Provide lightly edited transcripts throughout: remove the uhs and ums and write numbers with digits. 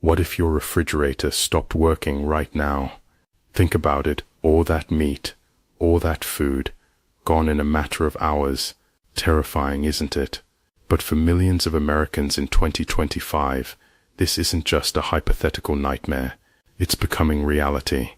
What if your refrigerator stopped working right now? Think about it, all that meat, all that food, gone in a matter of hours. Terrifying, isn't it? But for millions of Americans in 2025, this isn't just a hypothetical nightmare. It's becoming reality.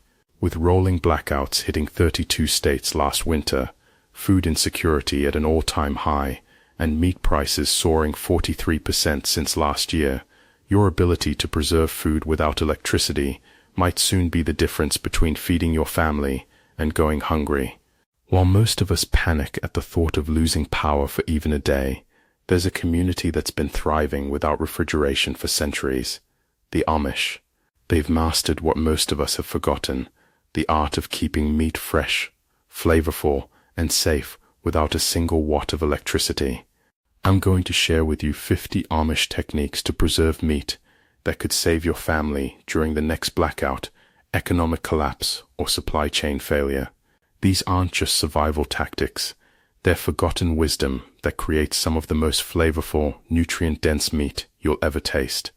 With rolling blackouts hitting 32 states last winter, food insecurity at an all-time high, and meat prices soaring 43% since last year, your ability to preserve food without electricity might soon be the difference between feeding your family and going hungry. While most of us panic at the thought of losing power for even a day, there's a community that's been thriving without refrigeration for centuries: the Amish. They've mastered what most of us have forgotten: the art of keeping meat fresh, flavorful, and safe without a single watt of electricity. I'm going to share with you 50 Amish techniques to preserve meat that could save your family during the next blackout, economic collapse, or supply chain failure. These aren't just survival tactics. They're forgotten wisdom that creates some of the most flavorful, nutrient-dense meat you'll ever taste.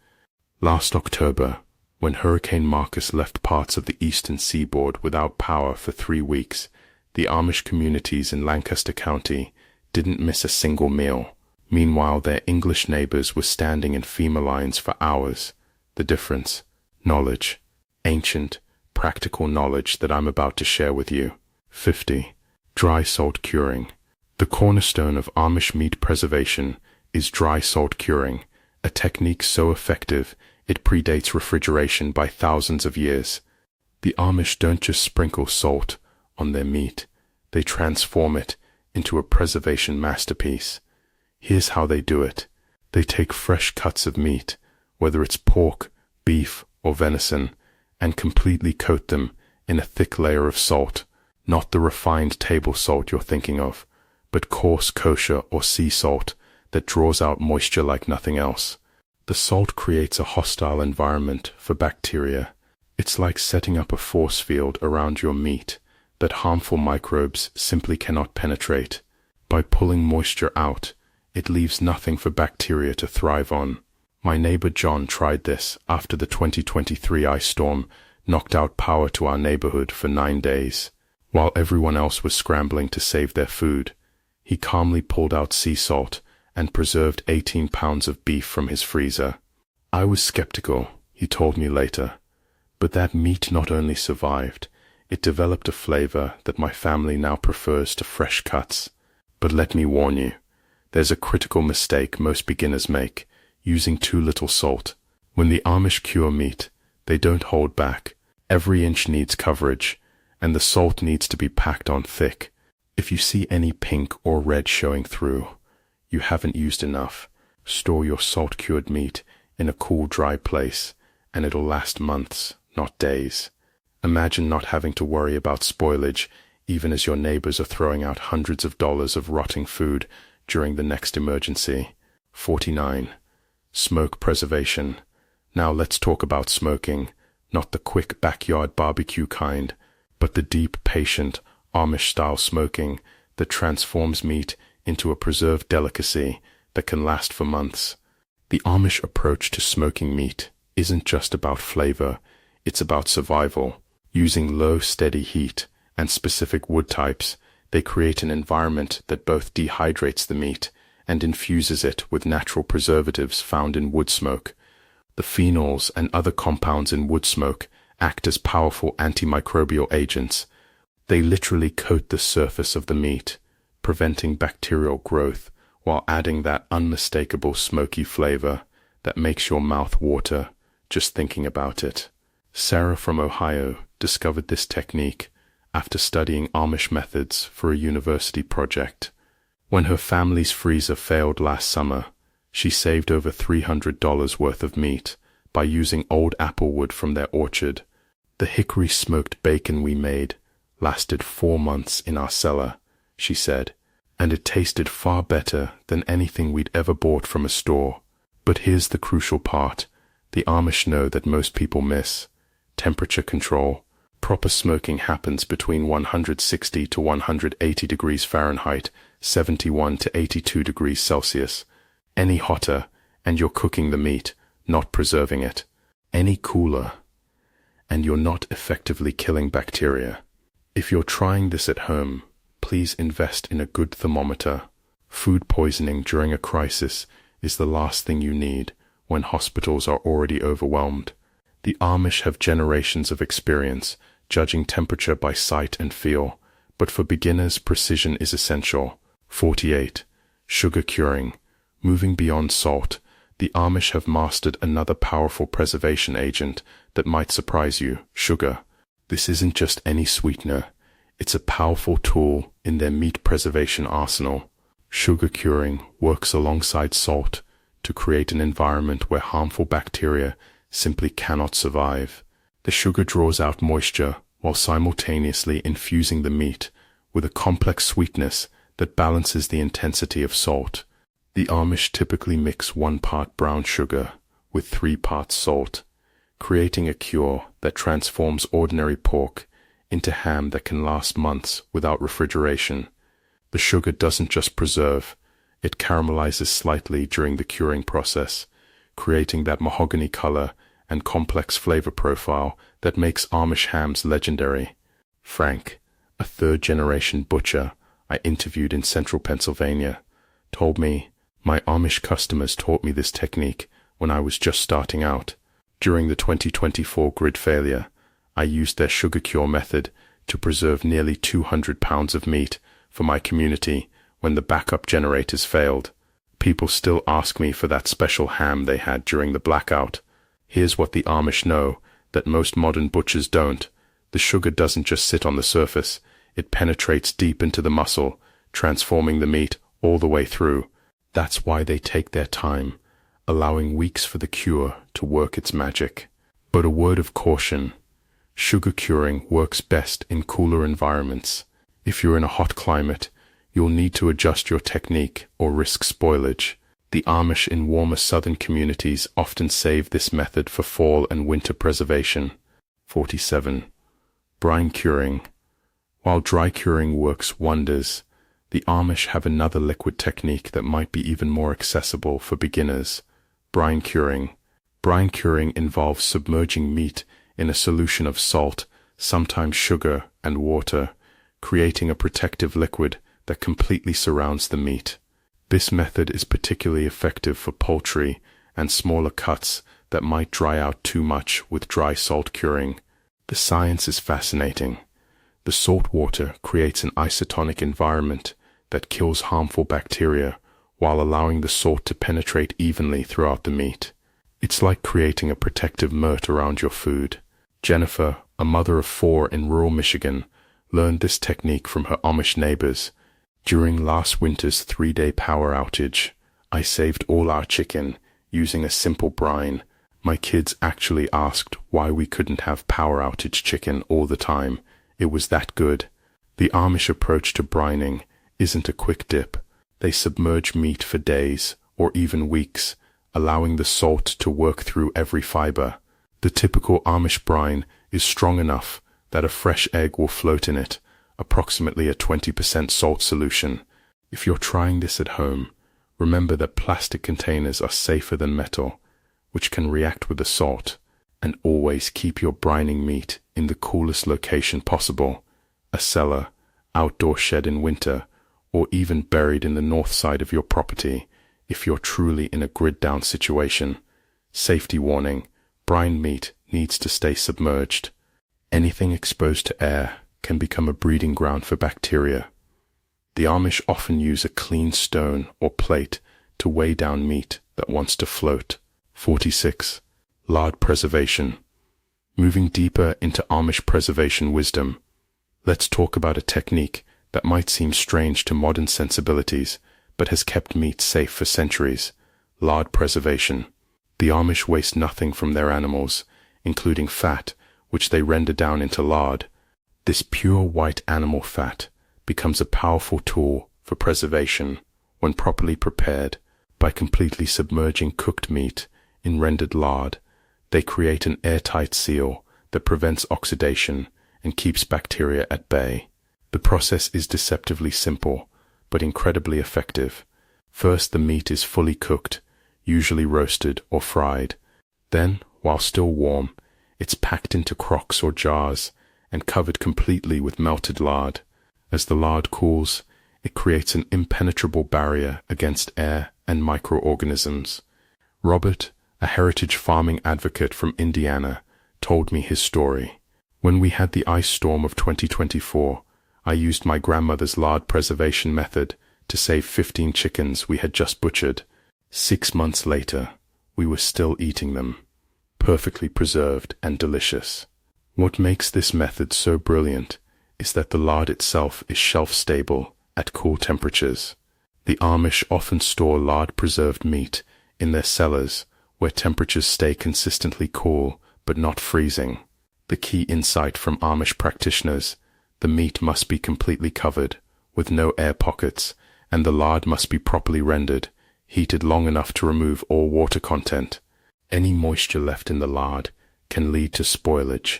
Last October, when Hurricane Marcus left parts of the eastern seaboard without power for 3 weeks, the Amish communities in Lancaster County didn't miss a single meal. Meanwhile, their English neighbors were standing in FEMA lines for hours. The difference? Knowledge. Ancient, practical knowledge that I'm about to share with you. 50. Dry salt curing. The cornerstone of Amish meat preservation is dry salt curing, a technique so effective it predates refrigeration by thousands of years. The Amish don't just sprinkle salt on their meat, they transform it into a preservation masterpiece. Here's how they do it. They take fresh cuts of meat, whether it's pork, beef, or venison, and completely coat them in a thick layer of salt, not the refined table salt you're thinking of, but coarse kosher or sea salt that draws out moisture like nothing else. The salt creates a hostile environment for bacteria. It's like setting up a force field around your meat that harmful microbes simply cannot penetrate. By pulling moisture out, it leaves nothing for bacteria to thrive on. My neighbor John tried this after the 2023 ice storm knocked out power to our neighborhood for 9 days. While everyone else was scrambling to save their food, he calmly pulled out sea salt and preserved 18 pounds of beef from his freezer. I was skeptical, he told me later, but that meat not only survived, it developed a flavor that my family now prefers to fresh cuts. But let me warn you, there's a critical mistake most beginners make: using too little salt. When the Amish cure meat, they don't hold back. Every inch needs coverage, and the salt needs to be packed on thick. If you see any pink or red showing through, you haven't used enough. Store your salt-cured meat in a cool, dry place, and it'll last months, not days. Imagine not having to worry about spoilage, even as your neighbors are throwing out hundreds of dollars of rotting food during the next emergency. 49. Smoke preservation. Now let's talk about smoking, not the quick backyard barbecue kind, but the deep, patient, Amish-style smoking that transforms meat into a preserved delicacy that can last for months. The Amish approach to smoking meat isn't just about flavor, it's about survival. Using low, steady heat and specific wood types, they create an environment that both dehydrates the meat and infuses it with natural preservatives found in wood smoke. The phenols and other compounds in wood smoke act as powerful antimicrobial agents. They literally coat the surface of the meat, preventing bacterial growth while adding that unmistakable smoky flavor that makes your mouth water just thinking about it. Sarah from Ohio discovered this technique after studying Amish methods for a university project. When her family's freezer failed last summer, she saved over $300 worth of meat by using old apple wood from their orchard. The hickory smoked bacon we made lasted 4 months in our cellar, she said, and it tasted far better than anything we'd ever bought from a store. But here's the crucial part the Amish know that most people miss: temperature control. Proper smoking happens between 160 to 180 degrees Fahrenheit, 71 to 82 degrees Celsius. Any hotter, and you're cooking the meat, not preserving it. any cooler, and you're not effectively killing bacteria. If you're trying this at home, please invest in a good thermometer. Food poisoning during a crisis is the last thing you need when hospitals are already overwhelmed. The Amish have generations of experience judging temperature by sight and feel, but for beginners, precision is essential. 48. Sugar curing. Moving beyond salt, the Amish have mastered another powerful preservation agent that might surprise you: sugar. This isn't just any sweetener. It's a powerful tool in their meat preservation arsenal. Sugar curing works alongside salt to create an environment where harmful bacteria simply cannot survive. The sugar draws out moisture while simultaneously infusing the meat with a complex sweetness that balances the intensity of salt. The Amish typically mix 1 part brown sugar with 3 parts salt, creating a cure that transforms ordinary pork into ham that can last months without refrigeration. The sugar doesn't just preserve, it caramelizes slightly during the curing process, creating that mahogany color and complex flavor profile that makes Amish hams legendary. Frank, a third-generation butcher I interviewed in central Pennsylvania, told me, "My Amish customers taught me this technique when I was just starting out. During the 2024 grid failure, I used their sugar cure method to preserve nearly 200 pounds of meat for my community when the backup generators failed. People still ask me for that special ham they had during the blackout. Here's what the Amish know that most modern butchers don't. The sugar doesn't just sit on the surface, it penetrates deep into the muscle, transforming the meat all the way through. That's why they take their time, allowing weeks for the cure to work its magic." But a word of caution: sugar curing works best in cooler environments. If you're in a hot climate, you'll need to adjust your technique or risk spoilage. The Amish in warmer southern communities often save this method for fall and winter preservation. 47. Brine curing. While dry curing works wonders, the Amish have another liquid technique that might be even more accessible for beginners: brine curing. Brine curing involves submerging meat in a solution of salt, sometimes sugar, and water, creating a protective liquid that completely surrounds the meat. This method is particularly effective for poultry and smaller cuts that might dry out too much with dry salt curing. The science is fascinating. The salt water creates an isotonic environment that kills harmful bacteria while allowing the salt to penetrate evenly throughout the meat. It's like creating a protective moat around your food. Jennifer, a mother of 4 in rural Michigan, learned this technique from her Amish neighbors. "During last winter's 3-day power outage, I saved all our chicken using a simple brine. My kids actually asked why we couldn't have power outage chicken all the time. It was that good." The Amish approach to brining isn't a quick dip. They submerge meat for days or even weeks, allowing the salt to work through every fiber. The typical Amish brine is strong enough that a fresh egg will float in it, approximately a 20% salt solution. If you're trying this at home, remember that plastic containers are safer than metal, which can react with the salt, and always keep your brining meat in the coolest location possible: a cellar, outdoor shed in winter, or even buried in the north side of your property if you're truly in a grid-down situation. Safety warning: brine meat needs to stay submerged. Anything exposed to air can become a breeding ground for bacteria. The Amish often use a clean stone or plate to weigh down meat that wants to float. 46. Lard preservation. Moving deeper into Amish preservation wisdom, let's talk about a technique that might seem strange to modern sensibilities, but has kept meat safe for centuries: lard preservation. The Amish waste nothing from their animals, including fat, which they render down into lard. This pure white animal fat becomes a powerful tool for preservation when properly prepared. By completely submerging cooked meat in rendered lard, they create an airtight seal that prevents oxidation and keeps bacteria at bay. The process is deceptively simple, but incredibly effective. First, the meat is fully cooked, usually roasted or fried. Then, While still warm, it's packed into crocks or jars and covered completely with melted lard. As the lard cools, it creates an impenetrable barrier against air and microorganisms. Robert, a heritage farming advocate from Indiana, told me his story. When we had the ice storm of 2024, I used my grandmother's lard preservation method to save 15 chickens we had just butchered. 6 months later, we were still eating them, perfectly preserved and delicious. What makes this method so brilliant is that the lard itself is shelf-stable at cool temperatures. The Amish often store lard-preserved meat in their cellars where temperatures stay consistently cool but not freezing. The key insight from Amish practitioners: the meat must be completely covered, with no air pockets, and the lard must be properly rendered, heated long enough to remove all water content. Any moisture left in the lard can lead to spoilage.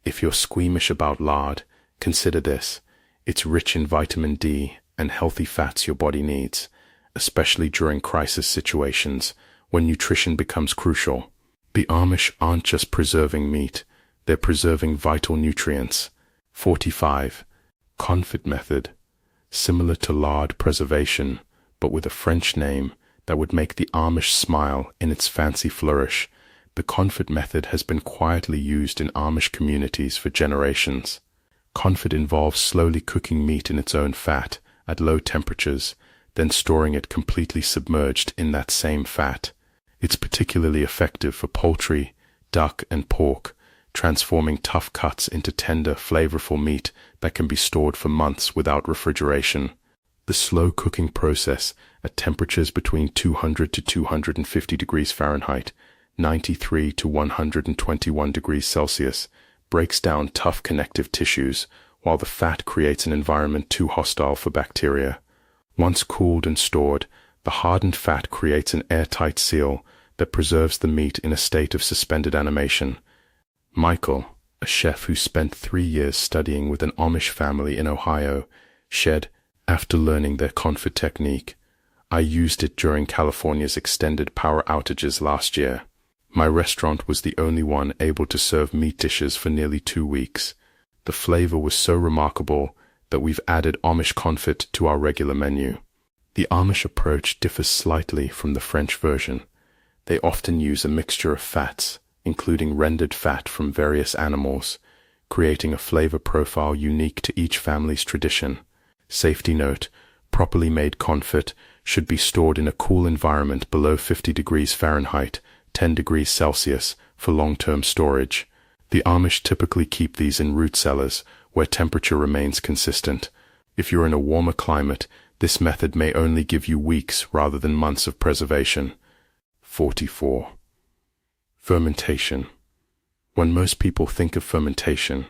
If you're squeamish about lard, consider this: it's rich in vitamin D and healthy fats your body needs, especially during crisis situations when nutrition becomes crucial. The Amish aren't just preserving meat, they're preserving vital nutrients. 45. Confit method. Similar to lard preservation, but with a French name that would make the Amish smile in its fancy flourish, the confit method has been quietly used in Amish communities for generations. Confit involves slowly cooking meat in its own fat at low temperatures, then storing it completely submerged in that same fat. It's particularly effective for poultry, duck, and pork, transforming tough cuts into tender, flavorful meat that can be stored for months without refrigeration. The slow cooking process at temperatures between 200 to 250 degrees Fahrenheit, 93 to 121 degrees Celsius, breaks down tough connective tissues, while the fat creates an environment too hostile for bacteria. Once cooled and stored, the hardened fat creates an airtight seal that preserves the meat in a state of suspended animation. Michael, a chef who spent 3 years studying with an Amish family in Ohio, shared, after learning their confit technique, "I used it during California's extended power outages last year. My restaurant was the only one able to serve meat dishes for nearly 2 weeks. The flavor was so remarkable that we've added Amish confit to our regular menu." The Amish approach differs slightly from the French version. They often use a mixture of fats, including rendered fat from various animals, creating a flavor profile unique to each family's tradition. Safety note: properly made confit should be stored in a cool environment below 50 degrees Fahrenheit, 10 degrees Celsius, for long-term storage. The Amish typically keep these in root cellars, where temperature remains consistent. If you're in a warmer climate, this method may only give you weeks rather than months of preservation. 44. Fermentation. When most people think of fermentation,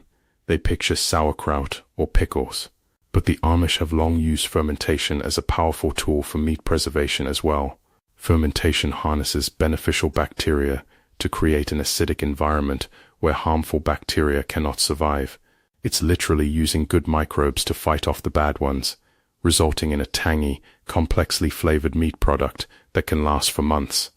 they picture sauerkraut or pickles. But the Amish have long used fermentation as a powerful tool for meat preservation as well. Fermentation harnesses beneficial bacteria to create an acidic environment where harmful bacteria cannot survive. It's literally using good microbes to fight off the bad ones, resulting in a tangy, complexly flavored meat product that can last for months.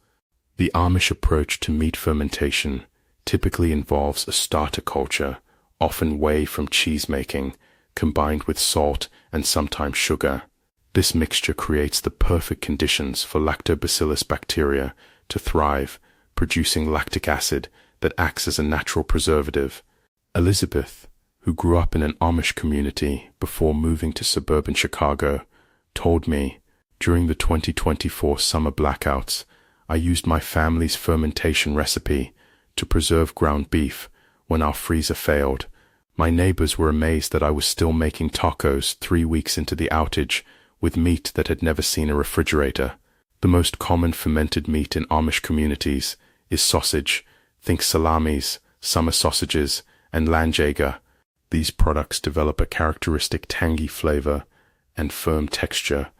The Amish approach to meat fermentation typically involves a starter culture, often whey from cheese making, combined with salt and sometimes sugar. This mixture creates the perfect conditions for lactobacillus bacteria to thrive, producing lactic acid that acts as a natural preservative. Elizabeth, who grew up in an Amish community before moving to suburban Chicago, told me, "During the 2024 summer blackouts, I used my family's fermentation recipe to preserve ground beef when our freezer failed. My neighbors were amazed that I was still making tacos 3 weeks into the outage with meat that had never seen a refrigerator." The most common fermented meat in Amish communities is sausage. Think salamis, summer sausages, and landjager. These products develop a characteristic tangy flavor and firm texture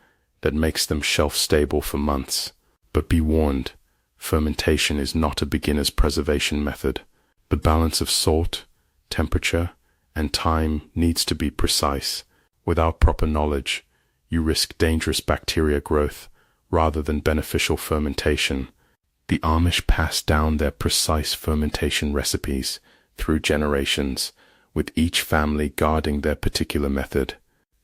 that makes them shelf-stable for months. But be warned, fermentation is not a beginner's preservation method. The balance of salt, temperature, and time needs to be precise. Without proper knowledge, you risk dangerous bacteria growth rather than beneficial fermentation. The Amish pass down their precise fermentation recipes through generations, with each family guarding their particular method.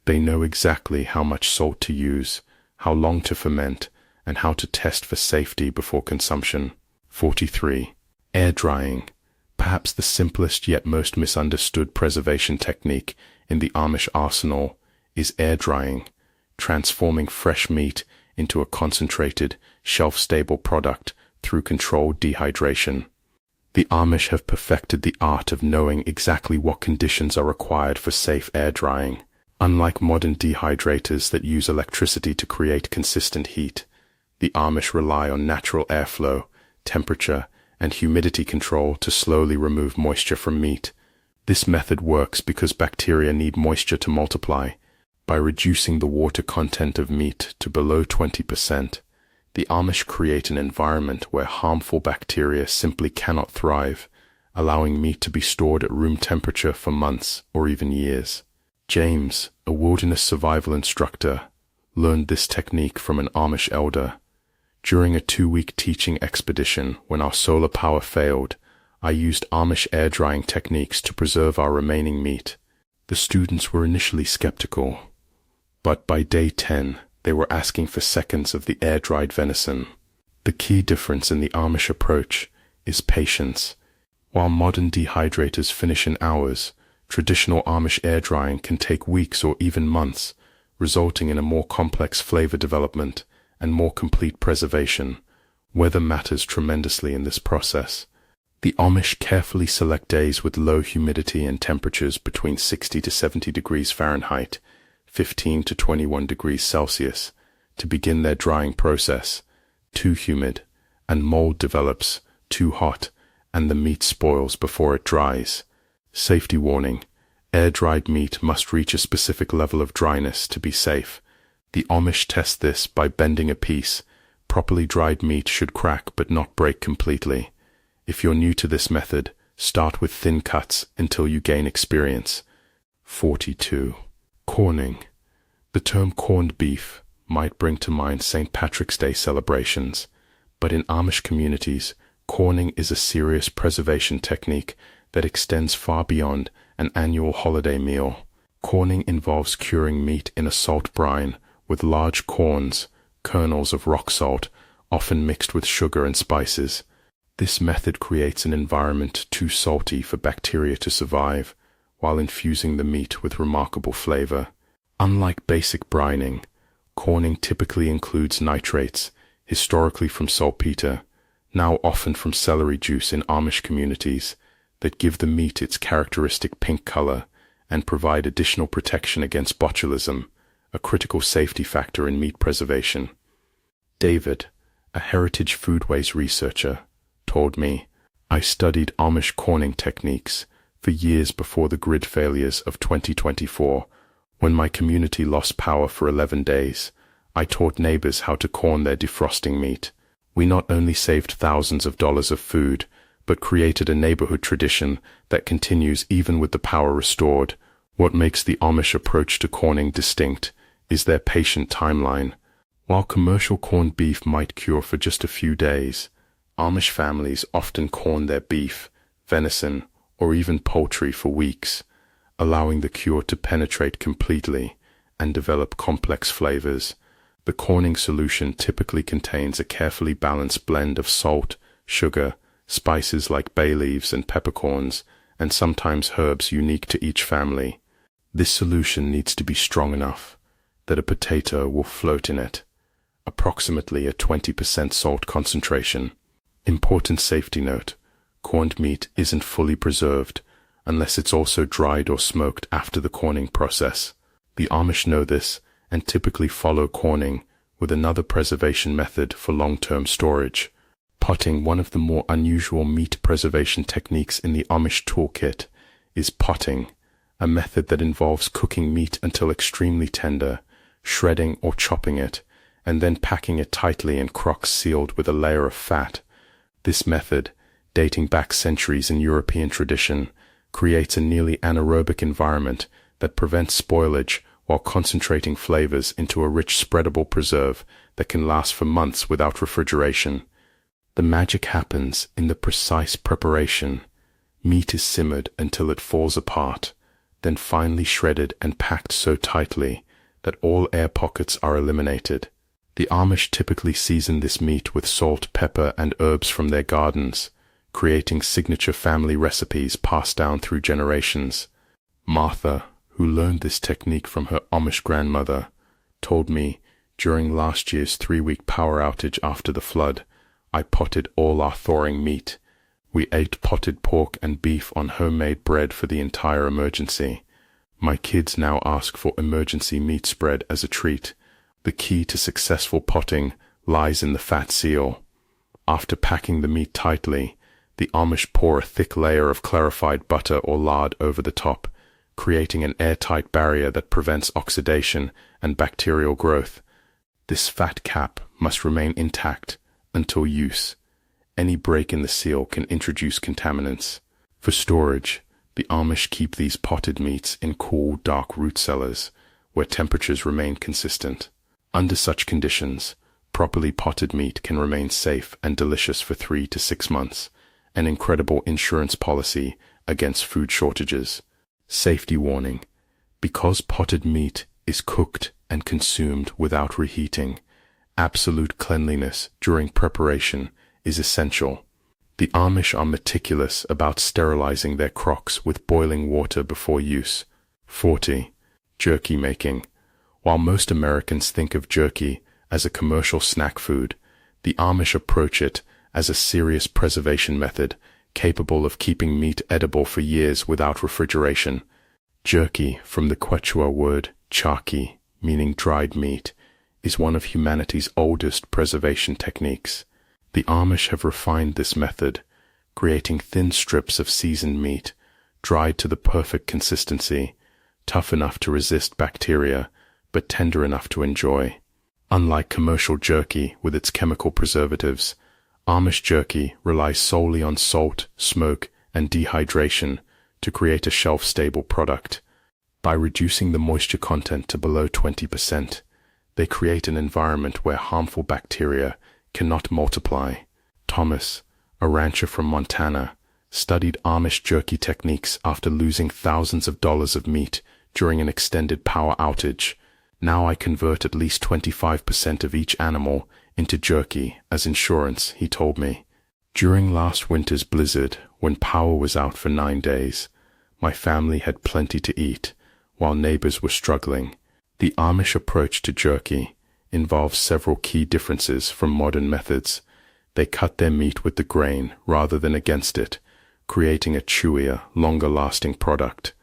They know exactly how much salt to use, how long to ferment, and how to test for safety before consumption. 43. Air drying. Perhaps the simplest yet most misunderstood preservation technique in the Amish arsenal is air drying, transforming fresh meat into a concentrated, shelf-stable product through controlled dehydration. The Amish have perfected the art of knowing exactly what conditions are required for safe air drying. Unlike modern dehydrators that use electricity to create consistent heat, the Amish rely on natural airflow, temperature, and humidity control to slowly remove moisture from meat. This method works because bacteria need moisture to multiply. By reducing the water content of meat to below 20%, the Amish create an environment where harmful bacteria simply cannot thrive, allowing meat to be stored at room temperature for months or even years. James, a wilderness survival instructor, learned this technique from an Amish elder. During a 2-week teaching expedition, when our solar power failed, I used Amish air drying techniques to preserve our remaining meat. The students were initially skeptical, but by day 10, they were asking for seconds of the air-dried venison. The key difference in the Amish approach is patience. While modern dehydrators finish in hours, traditional Amish air drying can take weeks or even months, resulting in a more complex flavor development and more complete preservation. Weather matters tremendously in this process. The Amish carefully select days with low humidity and temperatures between 60 to 70 degrees Fahrenheit, 15 to 21 degrees Celsius, to begin their drying process. Too humid, and mold develops. Too hot, and the meat spoils before it dries. Safety warning: air-dried meat must reach a specific level of dryness to be safe. The Amish test this by bending a piece. Properly dried meat should crack but not break completely. If you're new to this method, start with thin cuts until you gain experience. 42. Corning. The term corned beef might bring to mind St. Patrick's Day celebrations, but in Amish communities, corning is a serious preservation technique that extends far beyond an annual holiday meal. Corning involves curing meat in a salt brine with large corns, kernels of rock salt, often mixed with sugar and spices. This method creates an environment too salty for bacteria to survive, while infusing the meat with remarkable flavor. Unlike basic brining, corning typically includes nitrates, historically from saltpeter, now often from celery juice in Amish communities, that give the meat its characteristic pink color and provide additional protection against botulism, a critical safety factor in meat preservation. David, a heritage foodways researcher, told me, "I studied Amish corning techniques for years before the grid failures of 2024. When my community lost power for 11 days, I taught neighbors how to corn their defrosting meat. We not only saved thousands of dollars of food, but created a neighborhood tradition that continues even with the power restored." What makes the Amish approach to corning distinct is their patient timeline. While commercial corned beef might cure for just a few days, Amish families often corn their beef, venison, or even poultry for weeks, allowing the cure to penetrate completely and develop complex flavors. The corning solution typically contains a carefully balanced blend of salt, sugar, spices like bay leaves and peppercorns, and sometimes herbs unique to each family. This solution needs to be strong enough that a potato will float in it, approximately a 20% salt concentration. Important safety note: corned meat isn't fully preserved unless it's also dried or smoked after the corning process. The Amish know this and typically follow corning with another preservation method for long-term storage. Potting. One of the more unusual meat preservation techniques in the Amish toolkit is potting, a method that involves cooking meat until extremely tender, shredding or chopping it, and then packing it tightly in crocks sealed with a layer of fat. This method, dating back centuries in European tradition, creates a nearly anaerobic environment that prevents spoilage while concentrating flavors into a rich spreadable preserve that can last for months without refrigeration. The magic happens in the precise preparation. Meat is simmered until it falls apart, then finely shredded and packed so tightly that all air pockets are eliminated. The Amish typically season this meat with salt, pepper, and herbs from their gardens, creating signature family recipes passed down through generations. Martha, who learned this technique from her Amish grandmother, told me, during last year's 3-week power outage after the flood, I potted all our thawing meat. We ate potted pork and beef on homemade bread for the entire emergency. My kids now ask for emergency meat spread as a treat. The key to successful potting lies in the fat seal. After packing the meat tightly, the Amish pour a thick layer of clarified butter or lard over the top, creating an airtight barrier that prevents oxidation and bacterial growth. This fat cap must remain intact until use. Any break in the seal can introduce contaminants. For storage, the Amish keep these potted meats in cool, dark root cellars, where temperatures remain consistent. Under such conditions, properly potted meat can remain safe and delicious for 3 to 6 months, an incredible insurance policy against food shortages. Safety warning: because potted meat is cooked and consumed without reheating, absolute cleanliness during preparation is essential. The Amish are meticulous about sterilizing their crocks with boiling water before use. 40. Jerky making. While most Americans think of jerky as a commercial snack food, the Amish approach it as a serious preservation method capable of keeping meat edible for years without refrigeration. Jerky, from the Quechua word charqui, meaning dried meat, is one of humanity's oldest preservation techniques. The Amish have refined this method, creating thin strips of seasoned meat, dried to the perfect consistency, tough enough to resist bacteria, but tender enough to enjoy. Unlike commercial jerky with its chemical preservatives, Amish jerky relies solely on salt, smoke, and dehydration to create a shelf-stable product. By reducing the moisture content to below 20%, they create an environment where harmful bacteria cannot multiply. Thomas, a rancher from Montana, studied Amish jerky techniques after losing thousands of dollars of meat during an extended power outage. Now I convert at least 25% of each animal into jerky as insurance, he told me. During last winter's blizzard, when power was out for 9 days, my family had plenty to eat, while neighbors were struggling. The Amish approach to jerky involves several key differences from modern methods. They cut their meat with the grain rather than against it, creating a chewier, longer-lasting product.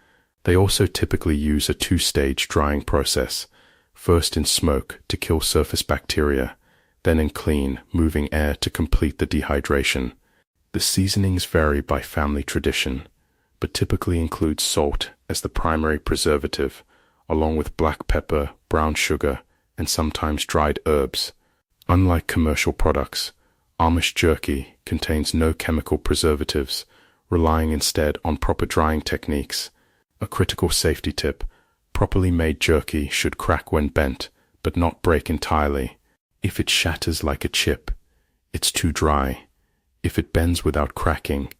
They also typically use a 2-stage drying process, first in smoke to kill surface bacteria, then in clean, moving air to complete the dehydration. The seasonings vary by family tradition, but typically include salt as the primary preservative, along with black pepper, brown sugar, and sometimes dried herbs. Unlike commercial products, Amish jerky contains no chemical preservatives, relying instead on proper drying techniques. A critical safety tip: properly made jerky should crack when bent, but not break entirely. If it shatters like a chip, it's too dry. If it bends without cracking,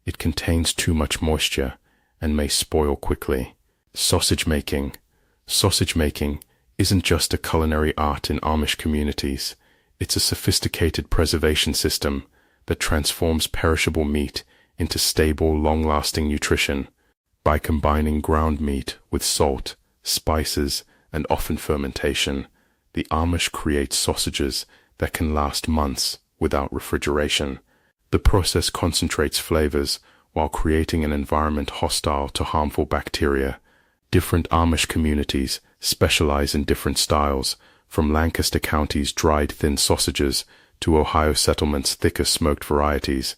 it contains too much moisture and may spoil quickly. Sausage making. Sausage making isn't just a culinary art in Amish communities. It's a sophisticated preservation system that transforms perishable meat into stable, long-lasting nutrition. By combining ground meat with salt, spices, and often fermentation, the Amish create sausages that can last months without refrigeration. The process concentrates flavors while creating an environment hostile to harmful bacteria. Different Amish communities specialize in different styles, from Lancaster County's dried thin sausages to Ohio settlement's thicker smoked varieties.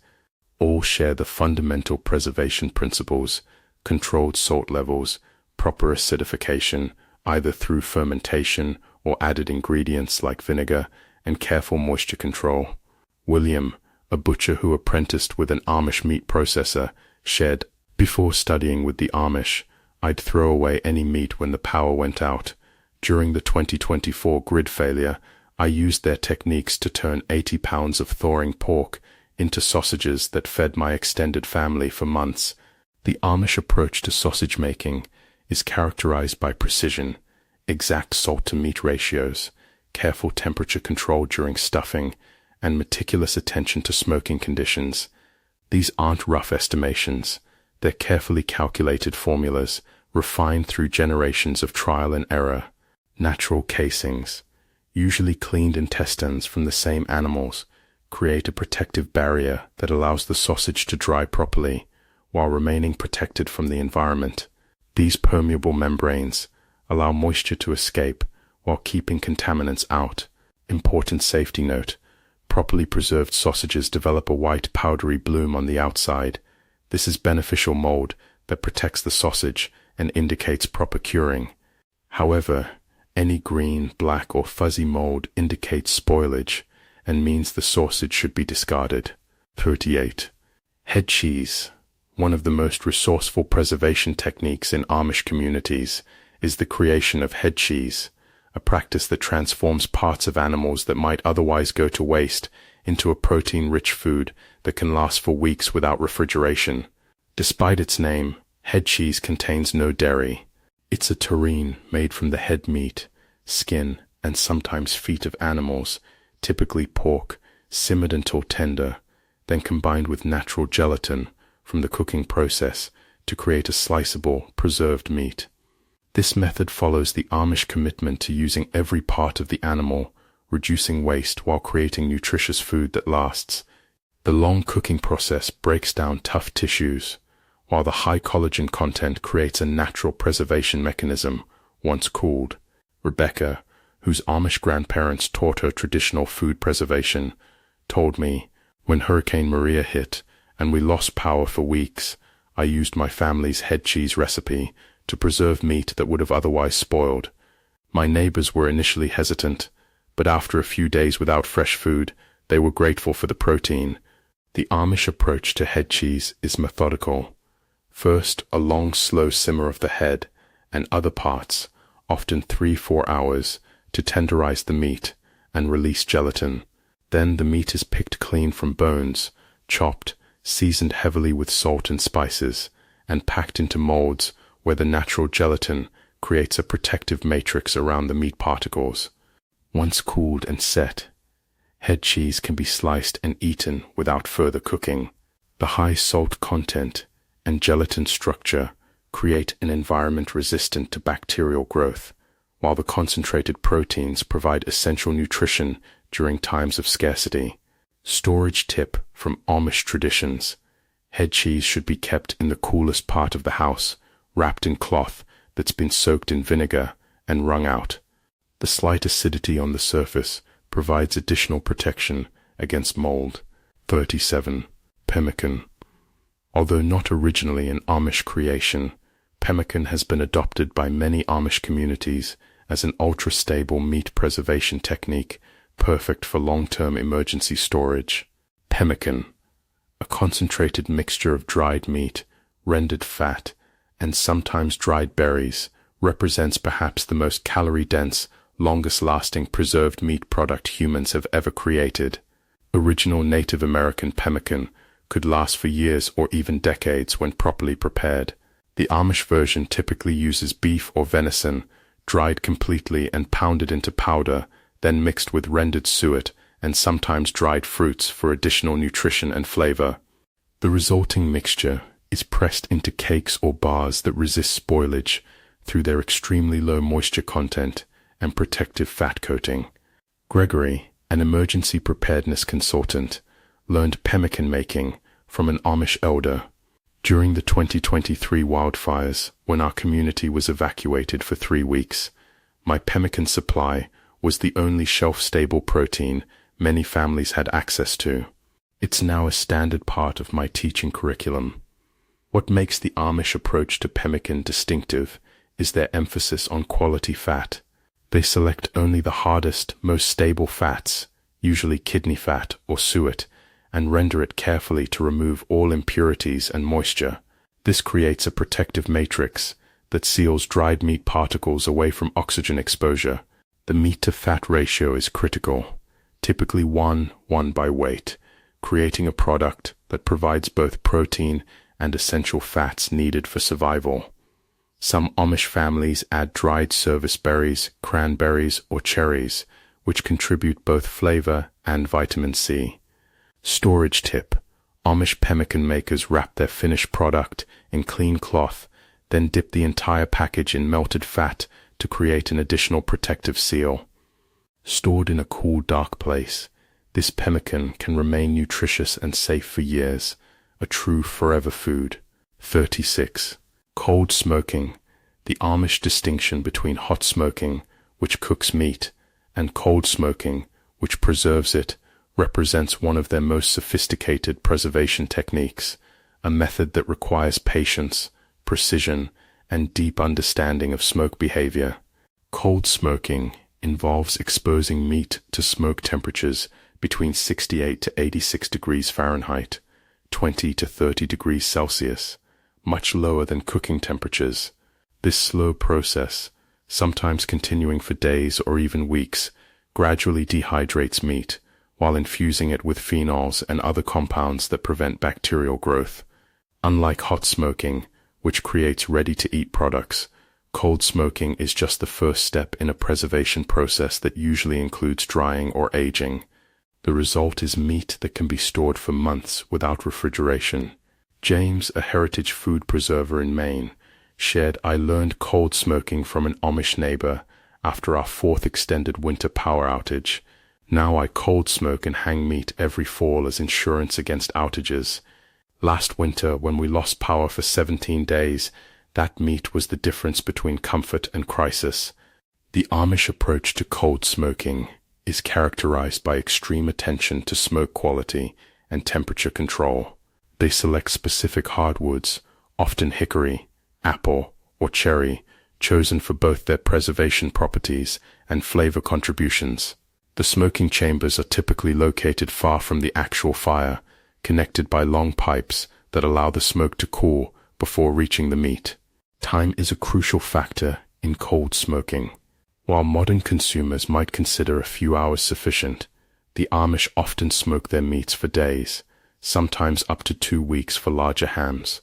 All share the fundamental preservation principles: controlled salt levels, proper acidification, either through fermentation or added ingredients like vinegar, and careful moisture control. William, a butcher who apprenticed with an Amish meat processor, shared, "Before studying with the Amish, I'd throw away any meat when the power went out. During the 2024 grid failure, I used their techniques to turn 80 pounds of thawing pork into sausages that fed my extended family for months. The Amish approach to sausage making is characterized by precision, exact salt-to-meat ratios, careful temperature control during stuffing, and meticulous attention to smoking conditions. These aren't rough estimations. They're carefully calculated formulas, refined through generations of trial and error. Natural casings, usually cleaned intestines from the same animals, create a protective barrier that allows the sausage to dry properly while remaining protected from the environment. These permeable membranes allow moisture to escape while keeping contaminants out. Important safety note: properly preserved sausages develop a white powdery bloom on the outside. This is beneficial mold that protects the sausage and indicates proper curing. However, any green, black, or fuzzy mold indicates spoilage and means the sausage should be discarded. 38. Head cheese. One of the most resourceful preservation techniques in Amish communities is the creation of head cheese, a practice that transforms parts of animals that might otherwise go to waste into a protein-rich food that can last for weeks without refrigeration. Despite its name, head cheese contains no dairy. It's a terrine made from the head meat, skin, and sometimes feet of animals, typically pork, simmered until tender, then combined with natural gelatin from the cooking process to create a sliceable, preserved meat. This method follows the Amish commitment to using every part of the animal, reducing waste while creating nutritious food that lasts. The long cooking process breaks down tough tissues, while the high collagen content creates a natural preservation mechanism once cooled. Rebecca, whose Amish grandparents taught her traditional food preservation, told me, "When Hurricane Maria hit and we lost power for weeks, I used my family's head cheese recipe to preserve meat that would have otherwise spoiled. My neighbors were initially hesitant, but after a few days without fresh food, they were grateful for the protein." The Amish approach to head cheese is methodical. First, a long, slow simmer of the head and other parts, often 3-4 hours, to tenderize the meat and release gelatin. Then the meat is picked clean from bones, chopped, seasoned heavily with salt and spices, and packed into molds where the natural gelatin creates a protective matrix around the meat particles. Once cooled and set, head cheese can be sliced and eaten without further cooking. The high salt content and gelatin structure create an environment resistant to bacterial growth, while the concentrated proteins provide essential nutrition during times of scarcity. Storage tip from Amish traditions: head cheese should be kept in the coolest part of the house, wrapped in cloth that's been soaked in vinegar and wrung out. The slight acidity on the surface provides additional protection against mold. 37. Pemmican. Although not originally an Amish creation, pemmican has been adopted by many Amish communities as an ultra-stable meat preservation technique perfect for long-term emergency storage. Pemmican, a concentrated mixture of dried meat, rendered fat, and sometimes dried berries, represents perhaps the most calorie-dense, longest-lasting preserved meat product humans have ever created. Original Native American pemmican could last for years or even decades when properly prepared. The Amish version typically uses beef or venison, dried completely and pounded into powder, then mixed with rendered suet and sometimes dried fruits for additional nutrition and flavor. The resulting mixture is pressed into cakes or bars that resist spoilage through their extremely low moisture content and protective fat coating. Gregory, an emergency preparedness consultant, learned pemmican making from an Amish elder. During the 2023 wildfires, when our community was evacuated for 3 weeks, my pemmican supply was the only shelf-stable protein many families had access to. It's now a standard part of my teaching curriculum. What makes the Amish approach to pemmican distinctive is their emphasis on quality fat. They select only the hardest, most stable fats, usually kidney fat or suet, and render it carefully to remove all impurities and moisture. This creates a protective matrix that seals dried meat particles away from oxygen exposure. The meat-to-fat ratio is critical, typically 1:1 by weight, creating a product that provides both protein and essential fats needed for survival. Some Amish families add dried service berries, cranberries, or cherries, which contribute both flavor and vitamin C. Storage tip: Amish pemmican makers wrap their finished product in clean cloth, then dip the entire package in melted fat to create an additional protective seal. Stored in a cool, dark place, this pemmican can remain nutritious and safe for years, a true forever food. 36. Cold smoking: the Amish distinction between hot smoking, which cooks meat, and cold smoking, which preserves it, represents one of their most sophisticated preservation techniques, a method that requires patience, precision, and deep understanding of smoke behavior. Cold smoking involves exposing meat to smoke temperatures between 68 to 86 degrees Fahrenheit, 20 to 30 degrees Celsius, much lower than cooking temperatures. This slow process, sometimes continuing for days or even weeks, gradually dehydrates meat, while infusing it with phenols and other compounds that prevent bacterial growth. Unlike hot smoking, which creates ready-to-eat products, cold smoking is just the first step in a preservation process that usually includes drying or aging. The result is meat that can be stored for months without refrigeration. James, a heritage food preserver in Maine, shared, "I learned cold smoking from an Amish neighbor after our fourth extended winter power outage. Now I cold smoke and hang meat every fall as insurance against outages. Last winter, when we lost power for 17 days, that meat was the difference between comfort and crisis." The Amish approach to cold smoking is characterized by extreme attention to smoke quality and temperature control. They select specific hardwoods, often hickory, apple, or cherry, chosen for both their preservation properties and flavor contributions. The smoking chambers are typically located far from the actual fire, connected by long pipes that allow the smoke to cool before reaching the meat. Time is a crucial factor in cold smoking. While modern consumers might consider a few hours sufficient, the Amish often smoke their meats for days, sometimes up to 2 weeks for larger hams,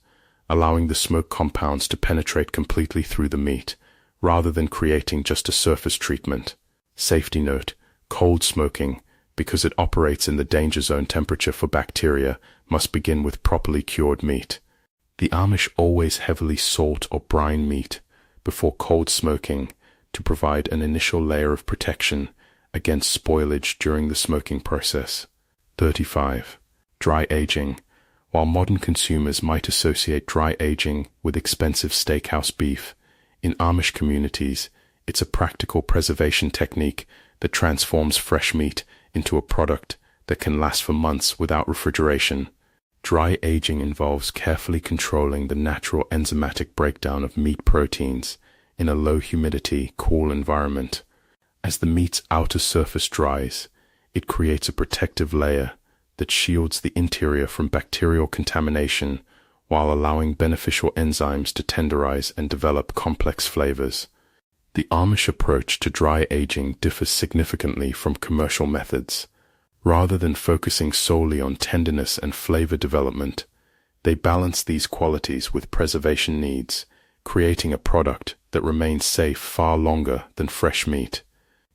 allowing the smoke compounds to penetrate completely through the meat, rather than creating just a surface treatment. Safety note: cold smoking, because it operates in the danger zone temperature for bacteria, must begin with properly cured meat. The Amish always heavily salt or brine meat before cold smoking to provide an initial layer of protection against spoilage during the smoking process. 35. Dry aging. While modern consumers might associate dry aging with expensive steakhouse beef, in Amish communities, it's a practical preservation technique that transforms fresh meat into a product that can last for months without refrigeration. Dry aging involves carefully controlling the natural enzymatic breakdown of meat proteins in a low-humidity, cool environment. As the meat's outer surface dries, it creates a protective layer that shields the interior from bacterial contamination while allowing beneficial enzymes to tenderize and develop complex flavors. The Amish approach to dry aging differs significantly from commercial methods. Rather than focusing solely on tenderness and flavor development, they balance these qualities with preservation needs, creating a product that remains safe far longer than fresh meat.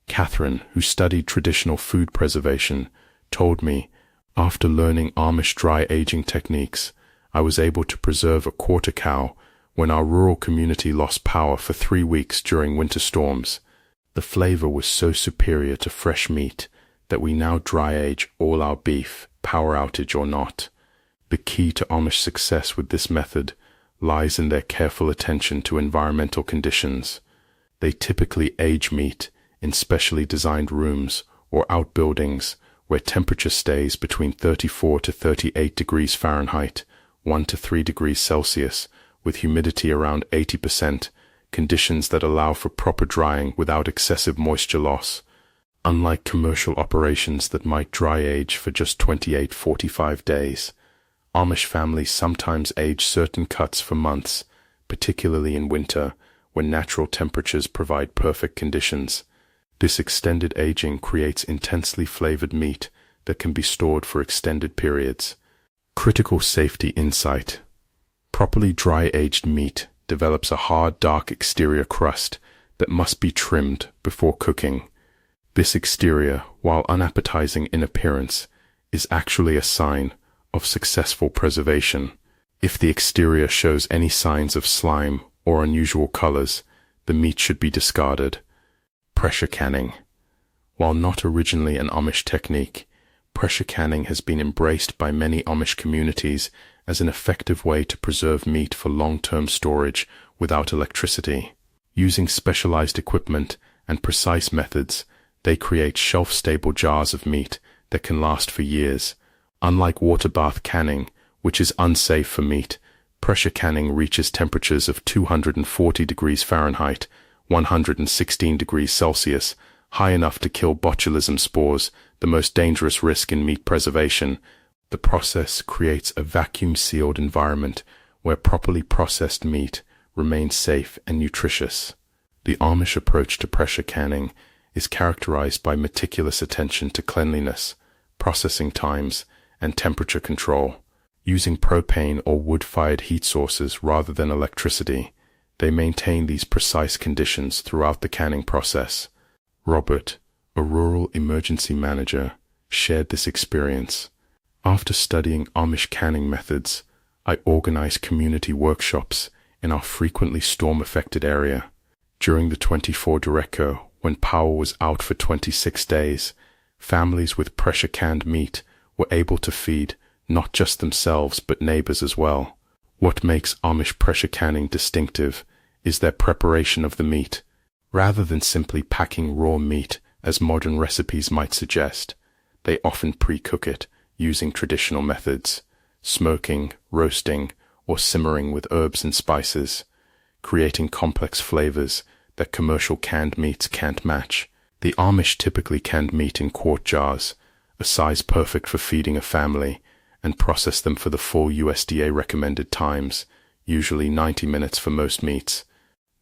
Catherine, who studied traditional food preservation, told me, "After learning Amish dry aging techniques, I was able to preserve a quarter cow when our rural community lost power for 3 weeks during winter storms. The flavor was so superior to fresh meat that we now dry age all our beef, power outage or not." The key to Amish success with this method lies in their careful attention to environmental conditions. They typically age meat in specially designed rooms or outbuildings where temperature stays between 34 to 38 degrees Fahrenheit, 1 to 3 degrees Celsius, with humidity around 80%, conditions that allow for proper drying without excessive moisture loss. Unlike commercial operations that might dry age for just 28-45 days, Amish families sometimes age certain cuts for months, particularly in winter, when natural temperatures provide perfect conditions. This extended aging creates intensely flavored meat that can be stored for extended periods. Critical safety insight. Properly dry-aged meat develops a hard, dark exterior crust that must be trimmed before cooking. This exterior, while unappetizing in appearance, is actually a sign of successful preservation. If the exterior shows any signs of slime or unusual colors, the meat should be discarded. Pressure canning. While not originally an Amish technique, pressure canning has been embraced by many Amish communities as an effective way to preserve meat for long-term storage without electricity. Using specialized equipment and precise methods, they create shelf-stable jars of meat that can last for years. Unlike water bath canning, which is unsafe for meat, pressure canning reaches temperatures of 240 degrees Fahrenheit, 116 degrees Celsius, high enough to kill botulism spores, the most dangerous risk in meat preservation. The process creates a vacuum-sealed environment where properly processed meat remains safe and nutritious. The Amish approach to pressure canning is characterized by meticulous attention to cleanliness, processing times, and temperature control. Using propane or wood-fired heat sources rather than electricity, they maintain these precise conditions throughout the canning process. Robert, a rural emergency manager, shared this experience. After studying Amish canning methods, I organized community workshops in our frequently storm-affected area. During the 24 derecho, when power was out for 26 days, families with pressure-canned meat were able to feed not just themselves but neighbors as well. What makes Amish pressure canning distinctive is their preparation of the meat. Rather than simply packing raw meat, as modern recipes might suggest, they often pre-cook it using traditional methods, smoking, roasting, or simmering with herbs and spices, creating complex flavors that commercial canned meats can't match. The Amish typically canned meat in quart jars, a size perfect for feeding a family, and process them for the full USDA recommended times, usually 90 minutes for most meats.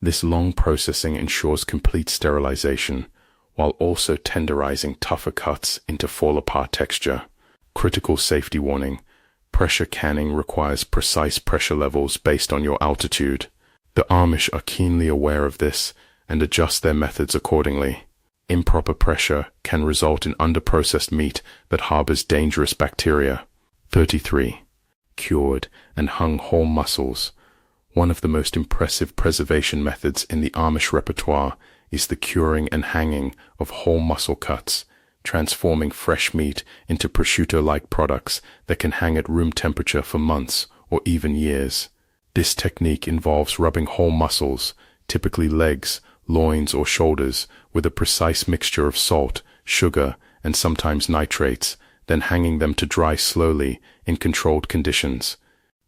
This long processing ensures complete sterilization, while also tenderizing tougher cuts into fall-apart texture. Critical safety warning. Pressure canning requires precise pressure levels based on your altitude. The Amish are keenly aware of this and adjust their methods accordingly. Improper pressure can result in underprocessed meat that harbors dangerous bacteria. 33. Cured and hung whole mussels. One of the most impressive preservation methods in the Amish repertoire is the curing and hanging of whole mussel cuts, transforming fresh meat into prosciutto-like products that can hang at room temperature for months or even years. This technique involves rubbing whole mussels, typically legs, loins, or shoulders, with a precise mixture of salt, sugar, and sometimes nitrates, then hanging them to dry slowly in controlled conditions.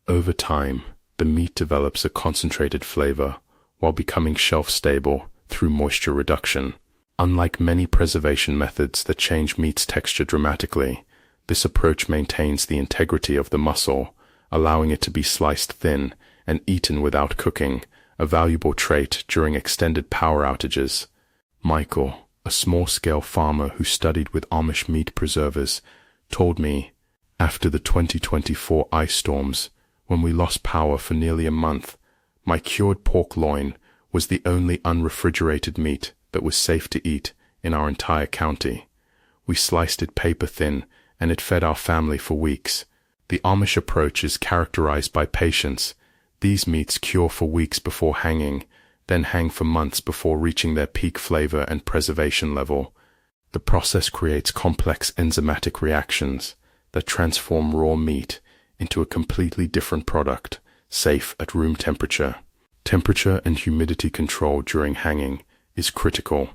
Over time, the meat develops a concentrated flavor while becoming shelf-stable through moisture reduction. Unlike many preservation methods that change meat's texture dramatically, this approach maintains the integrity of the mussel, allowing it to be sliced thin and eaten without cooking, a valuable trait during extended power outages. Michael, a small-scale farmer who studied with Amish meat preservers, told me, after the 2024 ice storms, when we lost power for nearly a month, my cured pork loin was the only unrefrigerated meat that was safe to eat in our entire county. We sliced it paper thin, and it fed our family for weeks. The Amish approach is characterized by patience. These meats cure for weeks before hanging, then hang for months before reaching their peak flavor and preservation level. The process creates complex enzymatic reactions that transform raw meat into a completely different product, safe at room temperature. Temperature and humidity control during hanging is critical.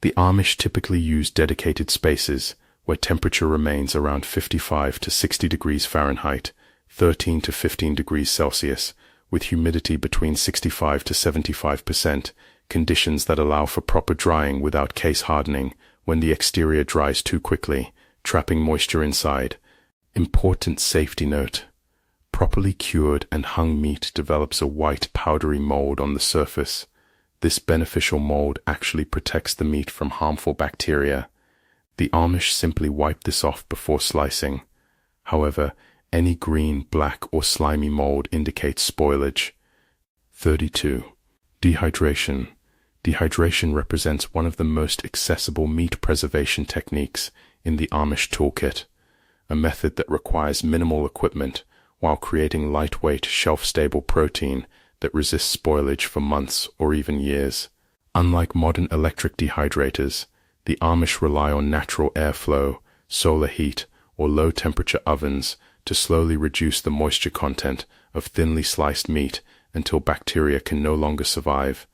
The Amish typically use dedicated spaces where temperature remains around 55 to 60 degrees Fahrenheit, 13 to 15 degrees Celsius, with humidity between 65 to 75%, conditions that allow for proper drying without case hardening when the exterior dries too quickly, trapping moisture inside. Important safety note. Properly cured and hung meat develops a white powdery mold on the surface. This beneficial mold actually protects the meat from harmful bacteria. The Amish simply wipe this off before slicing. However, any green, black, or slimy mold indicates spoilage. 32. Dehydration. Dehydration represents one of the most accessible meat preservation techniques in the Amish toolkit, a method that requires minimal equipment while creating lightweight, shelf-stable protein that resists spoilage for months or even years. Unlike modern electric dehydrators, the Amish rely on natural airflow, solar heat, or low-temperature ovens to slowly reduce the moisture content of thinly sliced meat until bacteria can no longer survive.